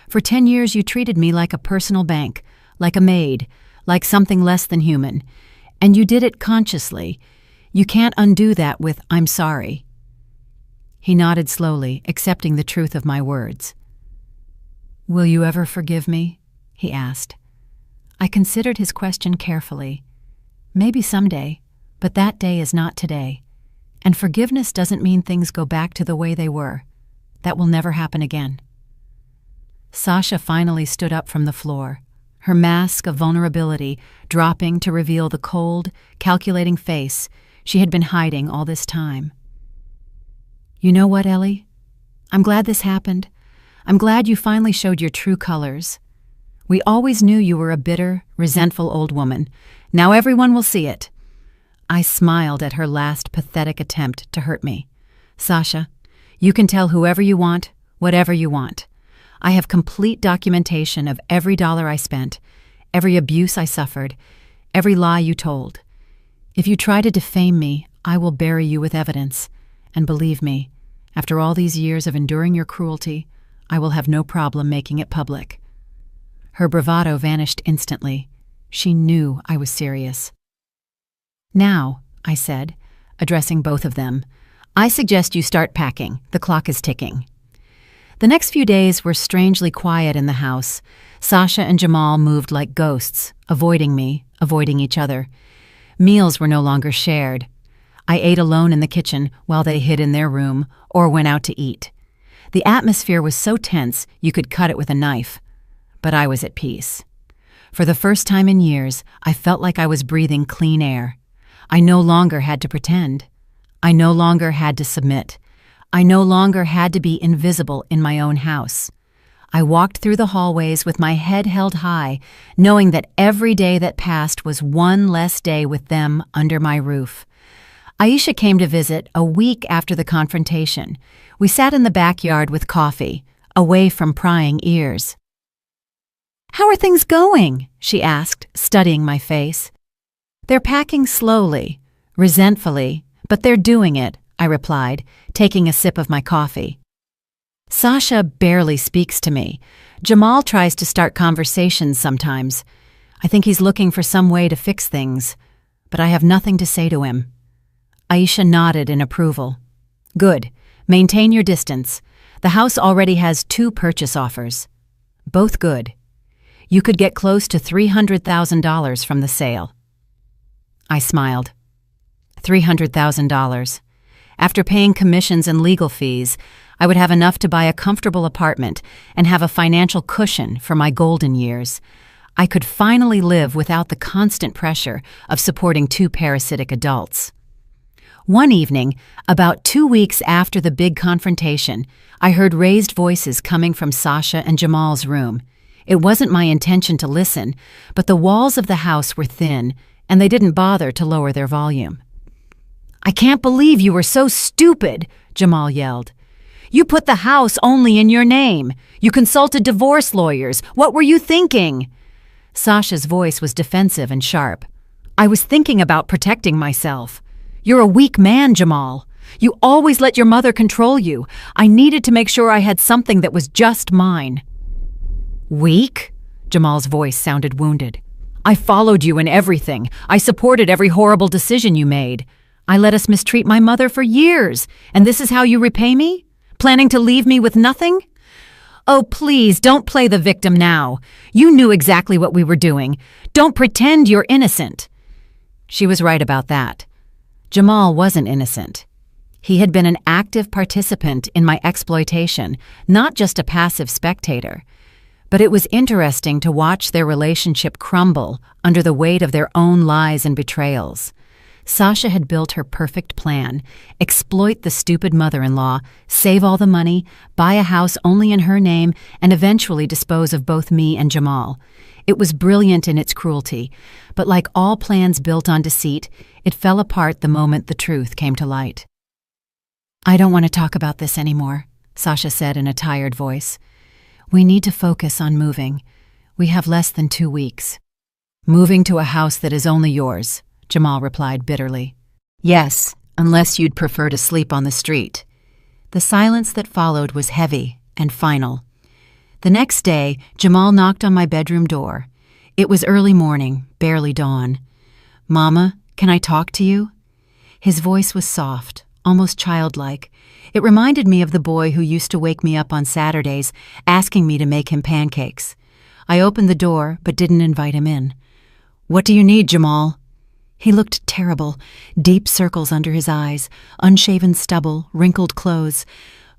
For 10 years you treated me like a personal bank, like a maid, like something less than human. And you did it consciously. You can't undo that with, "I'm sorry." He nodded slowly, accepting the truth of my words. "Will you ever forgive me?" he asked. I considered his question carefully. Maybe someday, but that day is not today. And forgiveness doesn't mean things go back to the way they were. That will never happen again. Sasha finally stood up from the floor, her mask of vulnerability dropping to reveal the cold, calculating face she had been hiding all this time. "You know what, Ellie? I'm glad this happened. I'm glad you finally showed your true colors. We always knew you were a bitter, resentful old woman. Now everyone will see it." I smiled at her last pathetic attempt to hurt me. "Sasha, you can tell whoever you want, whatever you want. I have complete documentation of every dollar I spent, every abuse I suffered, every lie you told. If you try to defame me, I will bury you with evidence. And believe me, after all these years of enduring your cruelty, I will have no problem making it public." Her bravado vanished instantly. She knew I was serious. "Now," I said, addressing both of them, "I suggest you start packing. The clock is ticking." The next few days were strangely quiet in the house. Sasha and Jamal moved like ghosts, avoiding me, avoiding each other. Meals were no longer shared. I ate alone in the kitchen while they hid in their room or went out to eat. The atmosphere was so tense you could cut it with a knife. But I was at peace. For the first time in years, I felt like I was breathing clean air. I no longer had to pretend. I no longer had to submit. I no longer had to be invisible in my own house. I walked through the hallways with my head held high, knowing that every day that passed was one less day with them under my roof. Aisha came to visit a week after the confrontation. We sat in the backyard with coffee, away from prying ears. "How are things going?" she asked, studying my face. "They're packing slowly, resentfully, but they're doing it," I replied, taking a sip of my coffee. "Sasha barely speaks to me. Jamal tries to start conversations sometimes. I think he's looking for some way to fix things, but I have nothing to say to him." Aisha nodded in approval. "Good. Maintain your distance. The house already has 2 purchase offers. Both good. You could get close to $300,000 from the sale." I smiled. $300,000. After paying commissions and legal fees, I would have enough to buy a comfortable apartment and have a financial cushion for my golden years. I could finally live without the constant pressure of supporting 2 parasitic adults. One evening, about 2 weeks after the big confrontation, I heard raised voices coming from Sasha and Jamal's room. It wasn't my intention to listen, but the walls of the house were thin, and they didn't bother to lower their volume. "I can't believe you were so stupid," Jamal yelled. "You put the house only in your name. You consulted divorce lawyers. What were you thinking?" Sasha's voice was defensive and sharp. "I was thinking about protecting myself. You're a weak man, Jamal. You always let your mother control you. I needed to make sure I had something that was just mine." "Weak?" Jamal's voice sounded wounded. "I followed you in everything. I supported every horrible decision you made. I let us mistreat my mother for years, and this is how you repay me? Planning to leave me with nothing? Oh, please, don't play the victim now. You knew exactly what we were doing. Don't pretend you're innocent." She was right about that. Jamal wasn't innocent. He had been an active participant in my exploitation, not just a passive spectator. But it was interesting to watch their relationship crumble under the weight of their own lies and betrayals. Sasha had built her perfect plan: exploit the stupid mother-in-law, save all the money, buy a house only in her name, and eventually dispose of both me and Jamal. It was brilliant in its cruelty, but like all plans built on deceit, it fell apart the moment the truth came to light. "I don't want to talk about this anymore," Sasha said in a tired voice. "We need to focus on moving. We have less than 2 weeks." "Moving to a house that is only yours," Jamal replied bitterly. "Yes, unless you'd prefer to sleep on the street." The silence that followed was heavy, and final. The next day, Jamal knocked on my bedroom door. It was early morning, barely dawn. "Mama, can I talk to you?" His voice was soft, almost childlike. It reminded me of the boy who used to wake me up on Saturdays, asking me to make him pancakes. I opened the door, but didn't invite him in. "What do you need, Jamal?" He looked terrible, deep circles under his eyes, unshaven stubble, wrinkled clothes.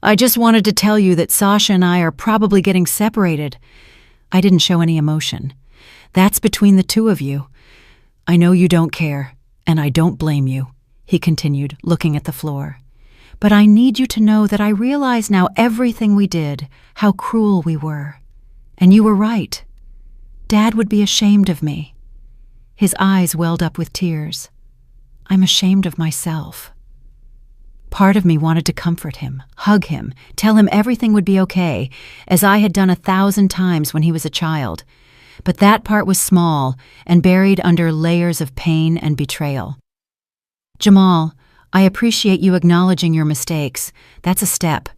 "I just wanted to tell you that Sasha and I are probably getting separated." I didn't show any emotion. "That's between the two of you. I know you don't care, and I don't blame you," he continued, looking at the floor. "But I need you to know that I realize now everything we did, how cruel we were. And you were right. Dad would be ashamed of me." His eyes welled up with tears. "I'm ashamed of myself." Part of me wanted to comfort him, hug him, tell him everything would be okay, as I had done 1,000 times when he was a child. But that part was small and buried under layers of pain and betrayal. "Jamal, I appreciate you acknowledging your mistakes. That's a step.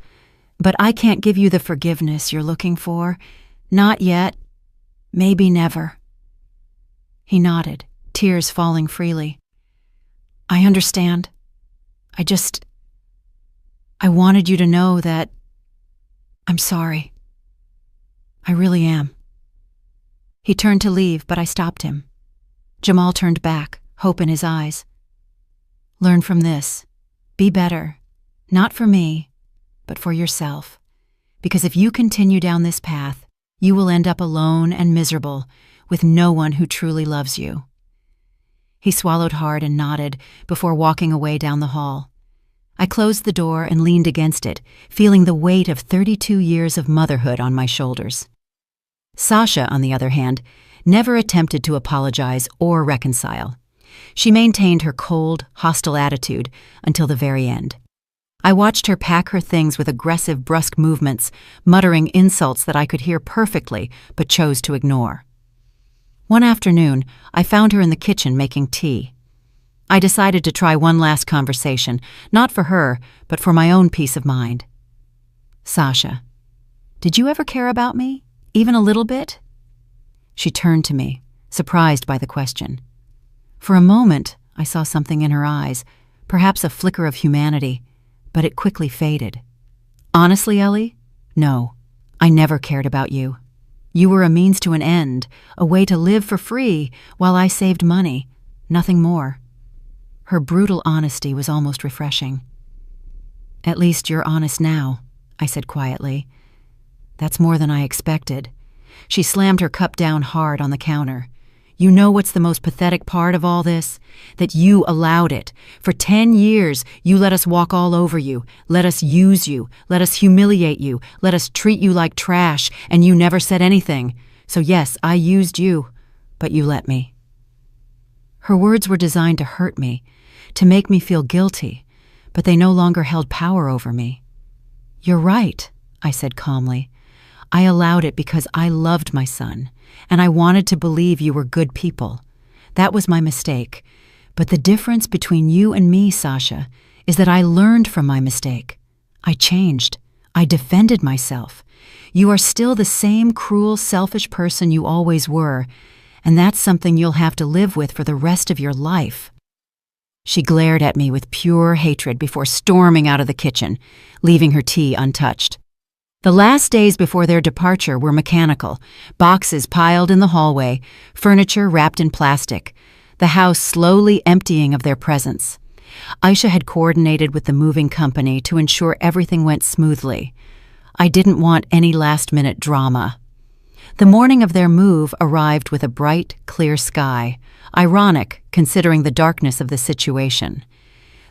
But I can't give you the forgiveness you're looking for. Not yet. Maybe never." He nodded, tears falling freely. "I understand. I wanted you to know that I'm sorry. I really am." He turned to leave, but I stopped him. Jamal turned back, hope in his eyes. "Learn from this. Be better. Not for me, but for yourself. Because if you continue down this path, you will end up alone and miserable, with no one who truly loves you." He swallowed hard and nodded before walking away down the hall. I closed the door and leaned against it, feeling the weight of 32 years of motherhood on my shoulders. Sasha, on the other hand, never attempted to apologize or reconcile. She maintained her cold, hostile attitude until the very end. I watched her pack her things with aggressive, brusque movements, muttering insults that I could hear perfectly but chose to ignore. One afternoon, I found her in the kitchen making tea. I decided to try one last conversation, not for her, but for my own peace of mind. "Sasha, did you ever care about me? Even a little bit?" She turned to me, surprised by the question. For a moment, I saw something in her eyes, perhaps a flicker of humanity, but it quickly faded. "Honestly, Ellie, no, I never cared about you. You were a means to an end, a way to live for free while I saved money, nothing more." Her brutal honesty was almost refreshing. "At least you're honest now," I said quietly. "That's more than I expected." She slammed her cup down hard on the counter. "You know what's the most pathetic part of all this? That you allowed it. For 10 years, you let us walk all over you, let us use you, let us humiliate you, let us treat you like trash, and you never said anything. So yes, I used you, but you let me." Her words were designed to hurt me, to make me feel guilty, but they no longer held power over me. "You're right," I said calmly. "I allowed it because I loved my son, and I wanted to believe you were good people. That was my mistake. But the difference between you and me, Sasha, is that I learned from my mistake. I changed. I defended myself. You are still the same cruel, selfish person you always were, and that's something you'll have to live with for the rest of your life." She glared at me with pure hatred before storming out of the kitchen, leaving her tea untouched. The last days before their departure were mechanical, boxes piled in the hallway, furniture wrapped in plastic, the house slowly emptying of their presence. Aisha had coordinated with the moving company to ensure everything went smoothly. I didn't want any last-minute drama. The morning of their move arrived with a bright, clear sky, ironic considering the darkness of the situation.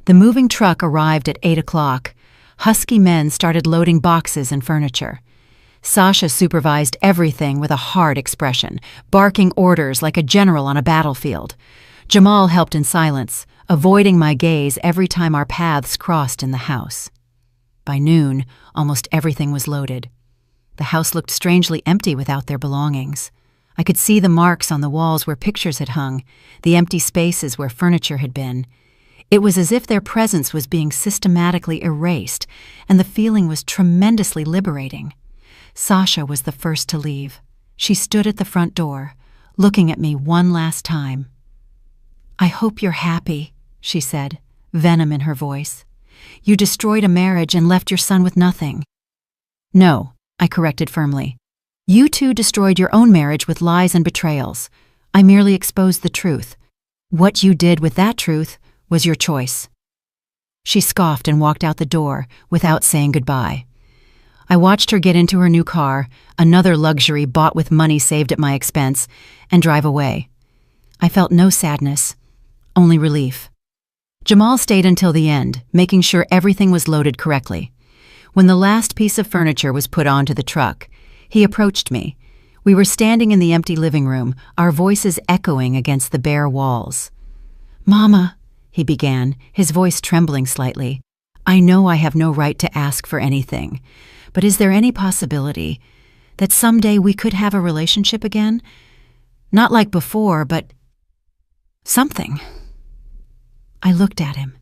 The moving truck arrived at 8 o'clock. Husky men started loading boxes and furniture. Sasha supervised everything with a hard expression, barking orders like a general on a battlefield. Jamal helped in silence, avoiding my gaze every time our paths crossed in the house. By noon, almost everything was loaded. The house looked strangely empty without their belongings. I could see the marks on the walls where pictures had hung, the empty spaces where furniture had been. It was as if their presence was being systematically erased, and the feeling was tremendously liberating. Sasha was the first to leave. She stood at the front door, looking at me one last time. "I hope you're happy," she said, venom in her voice. "You destroyed a marriage and left your son with nothing." "No," I corrected firmly. "You two destroyed your own marriage with lies and betrayals. I merely exposed the truth. What you did with that truth was your choice." She scoffed and walked out the door without saying goodbye. I watched her get into her new car, another luxury bought with money saved at my expense, and drive away. I felt no sadness, only relief. Jamal stayed until the end, making sure everything was loaded correctly. When the last piece of furniture was put onto the truck, he approached me. We were standing in the empty living room, our voices echoing against the bare walls. "Mama," he began, his voice trembling slightly, "I know I have no right to ask for anything, but is there any possibility that someday we could have a relationship again? Not like before, but something." I looked at him,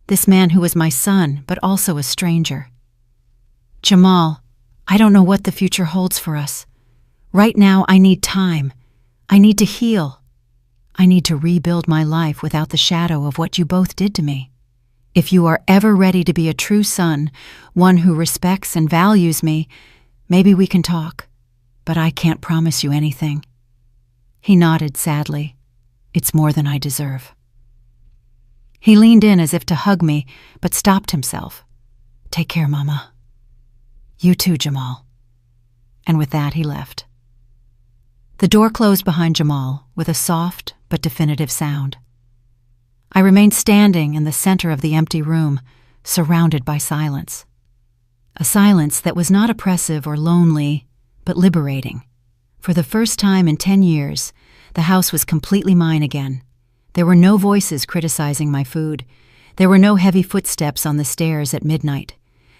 this man who was my son, but also a stranger. "Jamal, I don't know what the future holds for us. Right now, I need time. I need to heal. I need to rebuild my life without the shadow of what you both did to me. If you are ever ready to be a true son, one who respects and values me, maybe we can talk, but I can't promise you anything." He nodded sadly. "It's more than I deserve." He leaned in as if to hug me, but stopped himself. "Take care, Mama." "You too, Jamal." And with that, he left. The door closed behind Jamal with a soft but definitive sound. I remained standing in the center of the empty room, surrounded by silence. A silence that was not oppressive or lonely, but liberating. For the first time in 10 years, the house was completely mine again. There were no voices criticizing my food. There were no heavy footsteps on the stairs at midnight.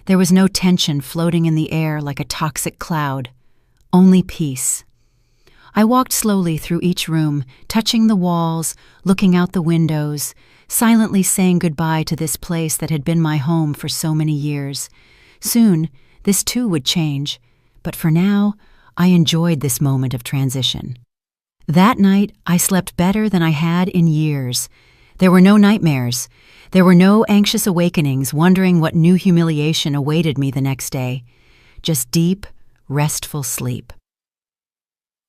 There was no tension floating in the air like a toxic cloud. Only peace. I walked slowly through each room, touching the walls, looking out the windows, silently saying goodbye to this place that had been my home for so many years. Soon, this too would change, but for now, I enjoyed this moment of transition. That night, I slept better than I had in years. There were no nightmares. There were no anxious awakenings wondering what new humiliation awaited me the next day. Just deep, restful sleep.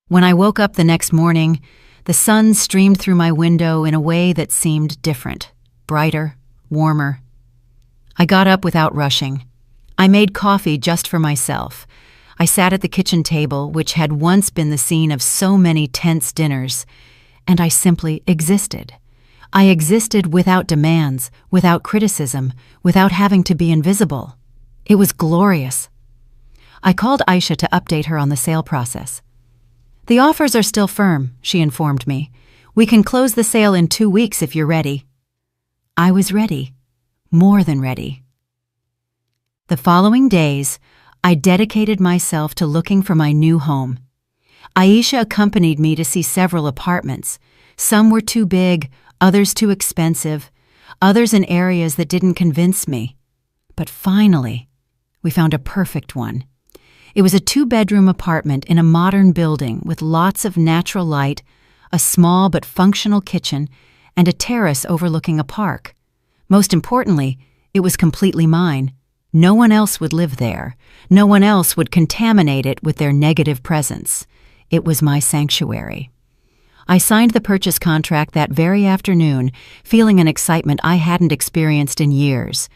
When I woke up the next morning, the sun streamed through my window in a way that seemed different, brighter, warmer. I got up without rushing. I made coffee just for myself. I sat at the kitchen table, which had once been the scene of so many tense dinners, and I simply existed. I existed without demands, without criticism, without having to be invisible. It was glorious. I called Aisha to update her on the sale process. "The offers are still firm," she informed me. "We can close the sale in 2 weeks if you're ready." I was ready, more than ready. The following days, I dedicated myself to looking for my new home. Aisha accompanied me to see several apartments. Some were too big, others too expensive, others in areas that didn't convince me. But finally, we found a perfect one. It was a 2-bedroom apartment in a modern building with lots of natural light, a small but functional kitchen, and a terrace overlooking a park. Most importantly, it was completely mine. No one else would live there. No one else would contaminate it with their negative presence. It was my sanctuary. I signed the purchase contract that very afternoon, feeling an excitement I hadn't experienced in years.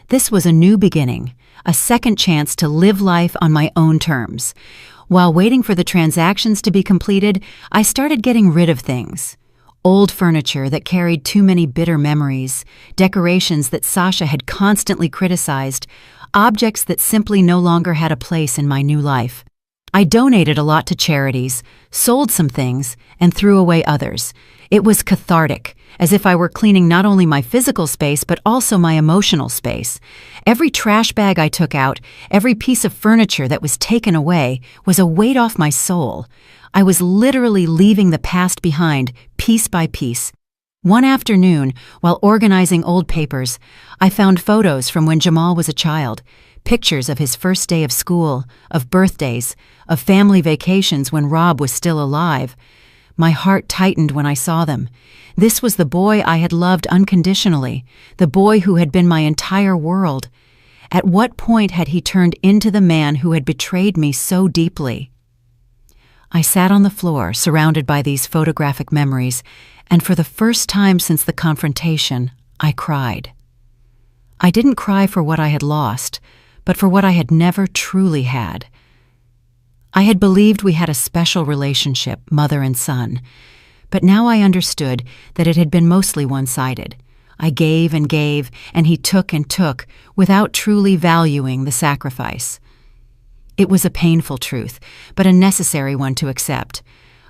This was a new beginning, a second chance to live life on my own terms. While waiting for the transactions to be completed, I started getting rid of things. Old furniture that carried too many bitter memories, decorations that Sasha had constantly criticized, objects that simply no longer had a place in my new life. I donated a lot to charities, sold some things, and threw away others. It was cathartic, as if I were cleaning not only my physical space but also my emotional space. Every trash bag I took out, every piece of furniture that was taken away, was a weight off my soul. I was literally leaving the past behind, piece by piece. One afternoon, while organizing old papers, I found photos from when Jamal was a child, pictures of his first day of school, of birthdays, of family vacations when Rob was still alive. My heart tightened when I saw them. This was the boy I had loved unconditionally, the boy who had been my entire world. At what point had he turned into the man who had betrayed me so deeply? I sat on the floor, surrounded by these photographic memories, and for the first time since the confrontation, I cried. I didn't cry for what I had lost, but for what I had never truly had. I had believed we had a special relationship, mother and son, but now I understood that it had been mostly one-sided. I gave, and he took and took, without truly valuing the sacrifice. It was a painful truth, but a necessary one to accept.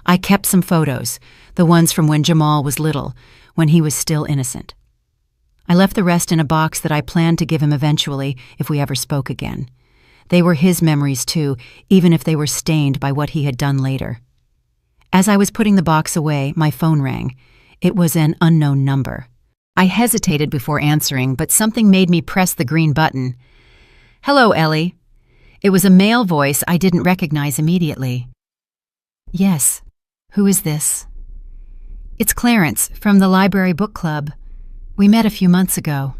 I kept some photos, the ones from when Jamal was little, when he was still innocent. I left the rest in a box that I planned to give him eventually if we ever spoke again. They were his memories too, even if they were stained by what he had done later. As I was putting the box away, my phone rang. It was an unknown number. I hesitated before answering, but something made me press the green button. "Hello, Ellie." It was a male voice I didn't recognize immediately. "Yes. Who is this?" "It's Clarence, from the library book club. We met a few months ago."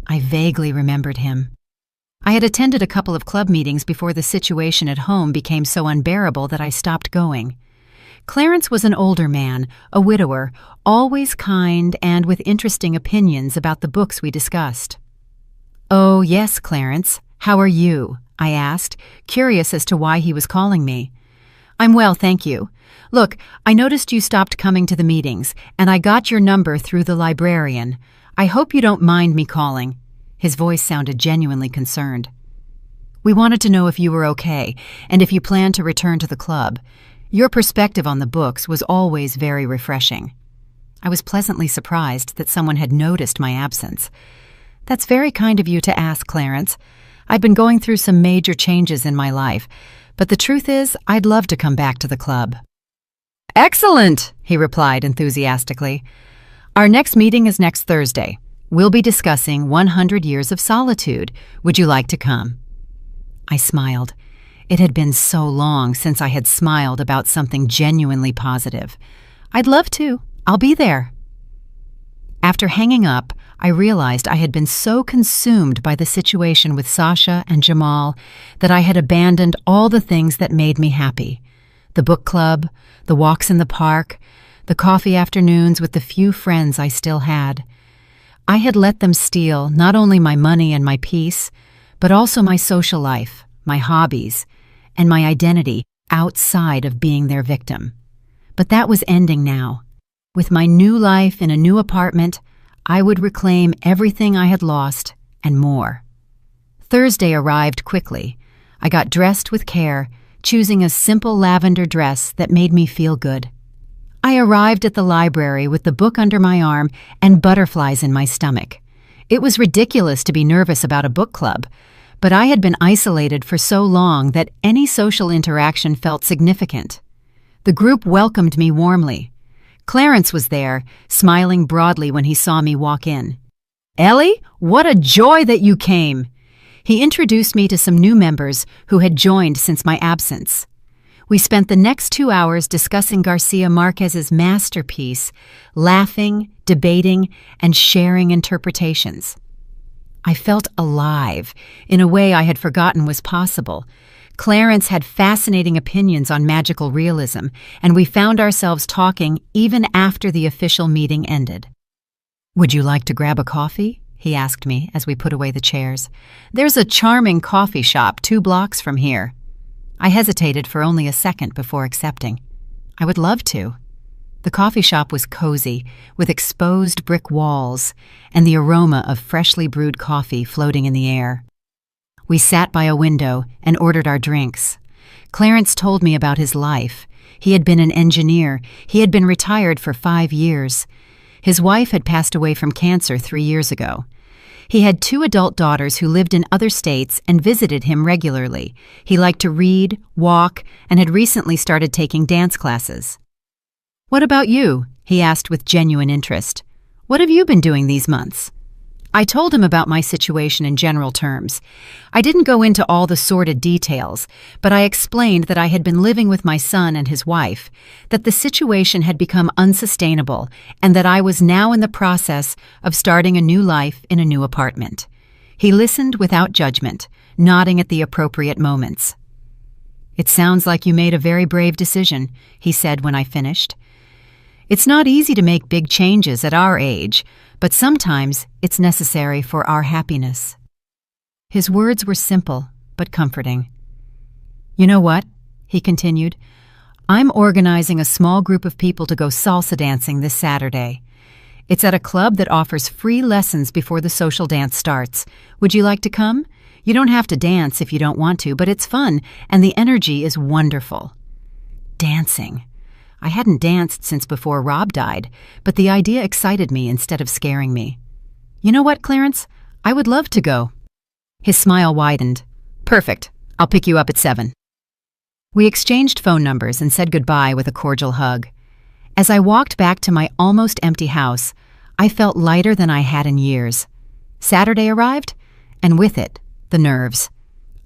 I vaguely remembered him. I had attended a couple of club meetings before the situation at home became so unbearable that I stopped going. Clarence was an older man, a widower, always kind and with interesting opinions about the books we discussed. "Oh, yes, Clarence. How are you?" I asked, curious as to why he was calling me. "I'm well, thank you. Look, I noticed you stopped coming to the meetings, and I got your number through the librarian. I hope you don't mind me calling." His voice sounded genuinely concerned. "We wanted to know if you were okay, and if you planned to return to the club. Your perspective on the books was always very refreshing." I was pleasantly surprised that someone had noticed my absence. "That's very kind of you to ask, Clarence. I've been going through some major changes in my life, but the truth is, I'd love to come back to the club." "Excellent," he replied enthusiastically. "Our next meeting is next Thursday. We'll be discussing 100 Years of Solitude. Would you like to come?" I smiled. It had been so long since I had smiled about something genuinely positive. "I'd love to. I'll be there." After hanging up, I realized I had been so consumed by the situation with Sasha and Jamal that I had abandoned all the things that made me happy. The book club, the walks in the park, the coffee afternoons with the few friends I still had. I had let them steal not only my money and my peace, but also my social life, my hobbies, and my identity outside of being their victim. But that was ending now. With my new life in a new apartment, I would reclaim everything I had lost and more. Thursday arrived quickly. I got dressed with care, choosing a simple lavender dress that made me feel good. I arrived at the library with the book under my arm and butterflies in my stomach. It was ridiculous to be nervous about a book club, but I had been isolated for so long that any social interaction felt significant. The group welcomed me warmly. Clarence was there, smiling broadly when he saw me walk in. "Ellie, what a joy that you came!" He introduced me to some new members who had joined since my absence. We spent the next 2 hours discussing Garcia Marquez's masterpiece, laughing, debating, and sharing interpretations. I felt alive, in a way I had forgotten was possible. Clarence had fascinating opinions on magical realism, and we found ourselves talking even after the official meeting ended. "Would you like to grab a coffee?" he asked me as we put away the chairs. "There's a charming coffee shop 2 blocks from here." I hesitated for only a second before accepting. I would love to. The coffee shop was cozy, with exposed brick walls and the aroma of freshly brewed coffee floating in the air. We sat by a window and ordered our drinks. Clarence told me about his life. He had been an engineer. He had been retired for 5 years. His wife had passed away from cancer 3 years ago. He had 2 adult daughters who lived in other states and visited him regularly. He liked to read, walk, and had recently started taking dance classes. "What about you?" he asked with genuine interest. "What have you been doing these months?" I told him about my situation in general terms. I didn't go into all the sordid details, but I explained that I had been living with my son and his wife, that the situation had become unsustainable, and that I was now in the process of starting a new life in a new apartment. He listened without judgment, nodding at the appropriate moments. "It sounds like you made a very brave decision," he said when I finished. "It's not easy to make big changes at our age, but sometimes it's necessary for our happiness." His words were simple but comforting. "You know what?" he continued. "I'm organizing a small group of people to go salsa dancing this Saturday. It's at a club that offers free lessons before the social dance starts. Would you like to come? You don't have to dance if you don't want to, but it's fun, and the energy is wonderful." Dancing. I hadn't danced since before Rob died, but the idea excited me instead of scaring me. "You know what, Clarence? I would love to go." His smile widened. "Perfect. I'll pick you up at 7. We exchanged phone numbers and said goodbye with a cordial hug. As I walked back to my almost empty house, I felt lighter than I had in years. Saturday arrived, and with it, the nerves.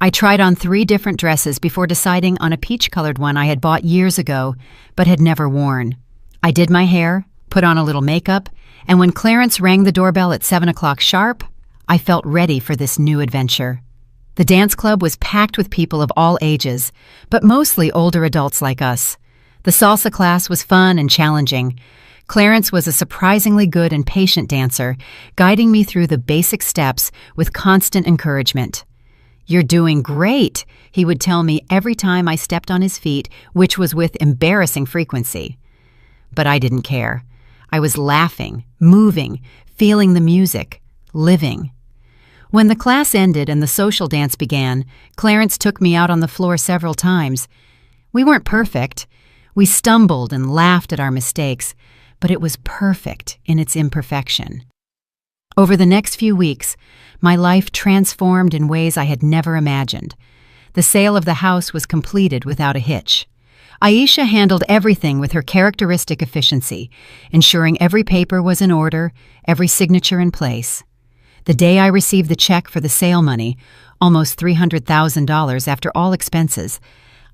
I tried on 3 different dresses before deciding on a peach-colored one I had bought years ago, but had never worn. I did my hair, put on a little makeup, and when Clarence rang the doorbell at 7 o'clock sharp, I felt ready for this new adventure. The dance club was packed with people of all ages, but mostly older adults like us. The salsa class was fun and challenging. Clarence was a surprisingly good and patient dancer, guiding me through the basic steps with constant encouragement. "You're doing great," he would tell me every time I stepped on his feet, which was with embarrassing frequency. But I didn't care. I was laughing, moving, feeling the music, living. When the class ended and the social dance began, Clarence took me out on the floor several times. We weren't perfect. We stumbled and laughed at our mistakes, but it was perfect in its imperfection. Over the next few weeks, my life transformed in ways I had never imagined. The sale of the house was completed without a hitch. Aisha handled everything with her characteristic efficiency, ensuring every paper was in order, every signature in place. The day I received the check for the sale money, almost $300,000 after all expenses,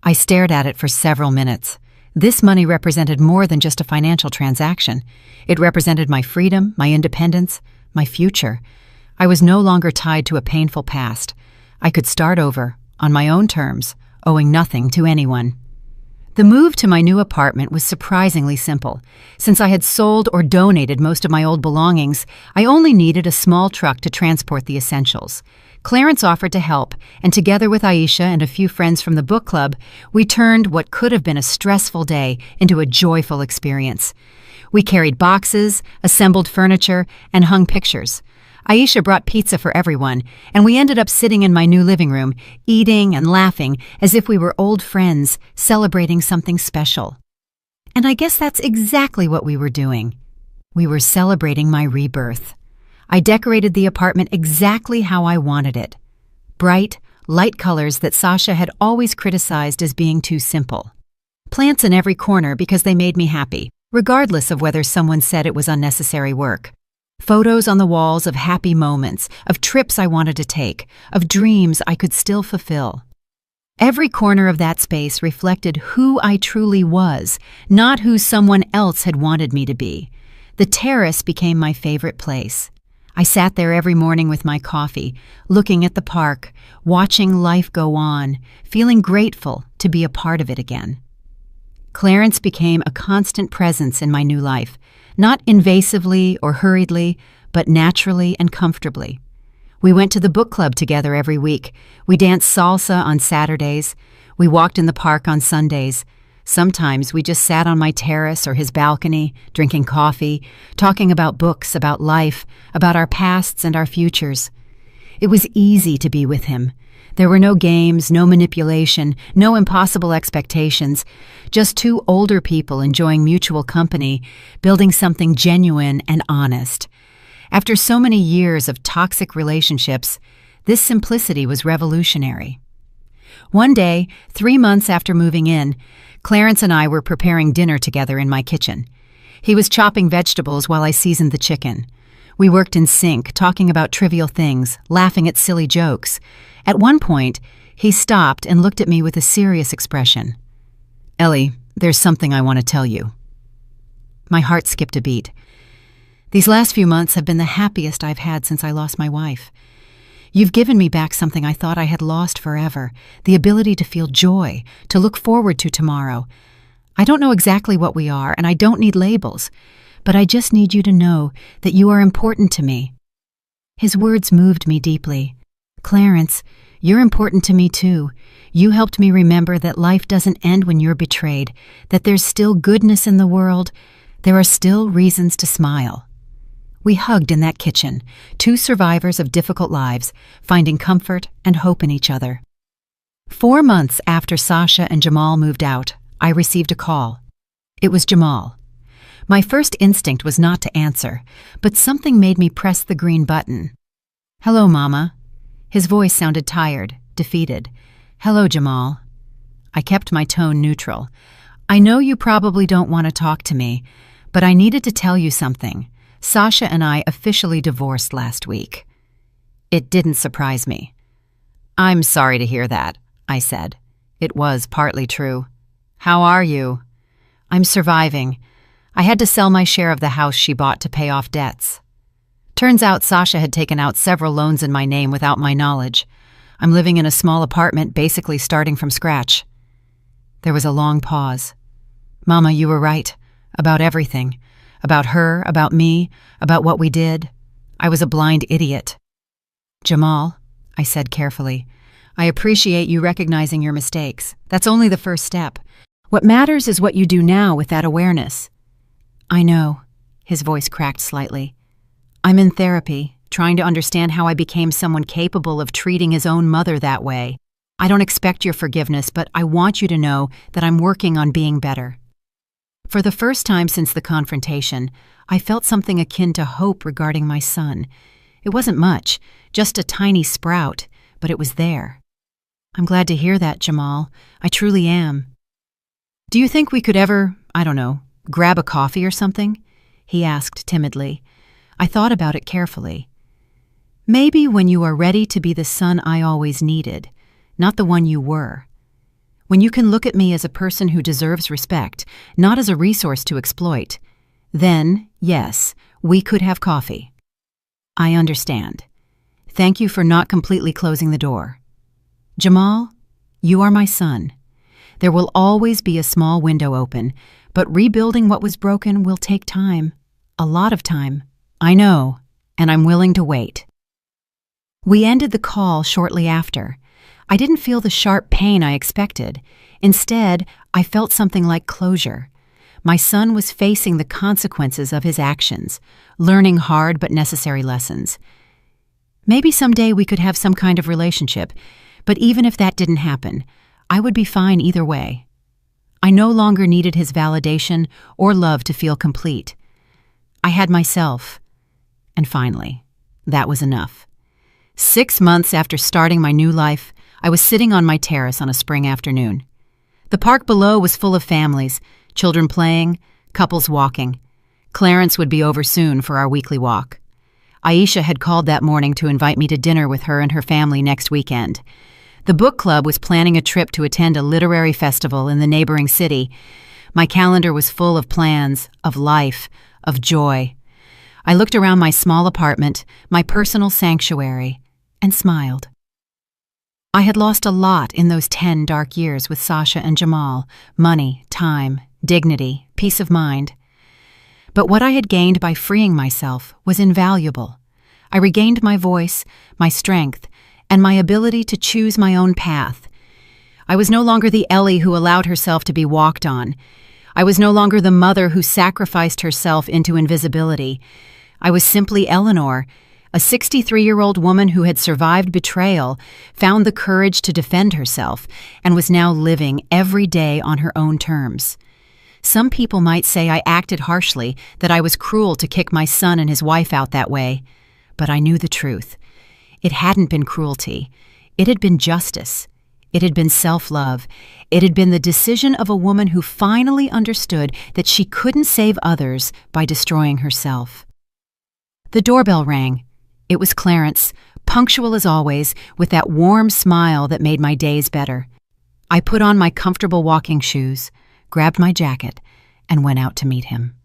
I stared at it for several minutes. This money represented more than just a financial transaction. It represented my freedom, my independence, my future. I was no longer tied to a painful past. I could start over, on my own terms, owing nothing to anyone. The move to my new apartment was surprisingly simple. Since I had sold or donated most of my old belongings, I only needed a small truck to transport the essentials. Clarence offered to help, and together with Aisha and a few friends from the book club, we turned what could have been a stressful day into a joyful experience. We carried boxes, assembled furniture, and hung pictures. Aisha brought pizza for everyone, and we ended up sitting in my new living room, eating and laughing as if we were old friends, celebrating something special. And I guess that's exactly what we were doing. We were celebrating my rebirth. I decorated the apartment exactly how I wanted it. Bright, light colors that Sasha had always criticized as being too simple. Plants in every corner because they made me happy, regardless of whether someone said it was unnecessary work. Photos on the walls of happy moments, of trips I wanted to take, of dreams I could still fulfill. Every corner of that space reflected who I truly was, not who someone else had wanted me to be. The terrace became my favorite place. I sat there every morning with my coffee, looking at the park, watching life go on, feeling grateful to be a part of it again. Clarence became a constant presence in my new life, not invasively or hurriedly, but naturally and comfortably. We went to the book club together every week. We danced salsa on Saturdays. We walked in the park on Sundays. Sometimes we just sat on my terrace or his balcony, drinking coffee, talking about books, about life, about our pasts and our futures. It was easy to be with him. There were no games, no manipulation, no impossible expectations, just 2 older people enjoying mutual company, building something genuine and honest. After so many years of toxic relationships, this simplicity was revolutionary. One day, 3 months after moving in, Clarence and I were preparing dinner together in my kitchen. He was chopping vegetables while I seasoned the chicken. We worked in sync, talking about trivial things, laughing at silly jokes. At one point, he stopped and looked at me with a serious expression. "Ellie, there's something I want to tell you." My heart skipped a beat. These last few months have been the happiest I've had since I lost my wife. You've given me back something I thought I had lost forever, the ability to feel joy, to look forward to tomorrow. I don't know exactly what we are, and I don't need labels, but I just need you to know that you are important to me. His words moved me deeply. Clarence, you're important to me too. You helped me remember that life doesn't end when you're betrayed, that there's still goodness in the world. There are still reasons to smile. We hugged in that kitchen, two survivors of difficult lives, finding comfort and hope in each other. 4 months after Sasha and Jamal moved out, I received a call. It was Jamal. My first instinct was not to answer, but something made me press the green button. "Hello, Mama." His voice sounded tired, defeated. "Hello, Jamal." I kept my tone neutral. "I know you probably don't want to talk to me, but I needed to tell you something. Sasha and I officially divorced last week." It didn't surprise me. "I'm sorry to hear that," I said. It was partly true. "How are you?" "I'm surviving. I had to sell my share of the house she bought to pay off debts. Turns out Sasha had taken out several loans in my name without my knowledge. I'm living in a small apartment, basically starting from scratch." There was a long pause. "Mama, you were right. About everything. About her, about me, about what we did. I was a blind idiot." "Jamal," I said carefully, "I appreciate you recognizing your mistakes. That's only the first step. What matters is what you do now with that awareness." "I know." His voice cracked slightly. "I'm in therapy, trying to understand how I became someone capable of treating his own mother that way. I don't expect your forgiveness, but I want you to know that I'm working on being better." For the first time since the confrontation, I felt something akin to hope regarding my son. It wasn't much, just a tiny sprout, but it was there. "I'm glad to hear that, Jamal. I truly am." "Do you think we could ever, grab a coffee or something?" he asked timidly. I thought about it carefully. "Maybe when you are ready to be the son I always needed, not the one you were. When you can look at me as a person who deserves respect, not as a resource to exploit, then, yes, we could have coffee." "I understand. Thank you for not completely closing the door. Jamal, you are my son. There will always be a small window open, but rebuilding what was broken will take time. A lot of time. I know, and I'm willing to wait." We ended the call shortly after. I didn't feel the sharp pain I expected. Instead, I felt something like closure. My son was facing the consequences of his actions, learning hard but necessary lessons. Maybe someday we could have some kind of relationship, but even if that didn't happen, I would be fine either way. I no longer needed his validation or love to feel complete. I had myself, and finally, that was enough. 6 months after starting my new life, I was sitting on my terrace on a spring afternoon. The park below was full of families, children playing, couples walking. Clarence would be over soon for our weekly walk. Aisha had called that morning to invite me to dinner with her and her family next weekend. The book club was planning a trip to attend a literary festival in the neighboring city. My calendar was full of plans, of life, of joy. I looked around my small apartment, my personal sanctuary, and smiled. I had lost a lot in those 10 dark years with Sasha and Jamal: money, time, dignity, peace of mind. But what I had gained by freeing myself was invaluable. I regained my voice, my strength, and my ability to choose my own path. I was no longer the Ellie who allowed herself to be walked on. I was no longer the mother who sacrificed herself into invisibility. I was simply Eleanor, a 63-year-old woman who had survived betrayal, found the courage to defend herself, and was now living every day on her own terms. Some people might say I acted harshly, that I was cruel to kick my son and his wife out that way. But I knew the truth. It hadn't been cruelty. It had been justice. It had been self-love. It had been the decision of a woman who finally understood that she couldn't save others by destroying herself. The doorbell rang. It was Clarence, punctual as always, with that warm smile that made my days better. I put on my comfortable walking shoes, grabbed my jacket, and went out to meet him.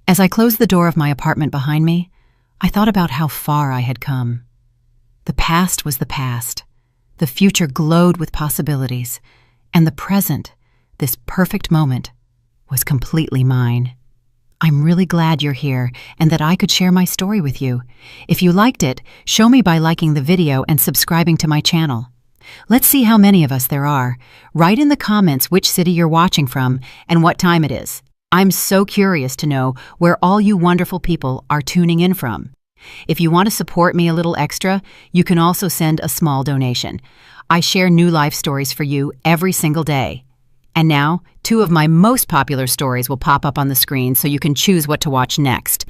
As I closed the door of my apartment behind me, I thought about how far I had come. The past was the past. The future glowed with possibilities, and the present, this perfect moment, was completely mine. I'm really glad you're here and that I could share my story with you. If you liked it, show me by liking the video and subscribing to my channel. Let's see how many of us there are. Write in the comments which city you're watching from and what time it is. I'm so curious to know where all you wonderful people are tuning in from. If you want to support me a little extra, you can also send a small donation. I share new life stories for you every single day. And now, 2 of my most popular stories will pop up on the screen so you can choose what to watch next.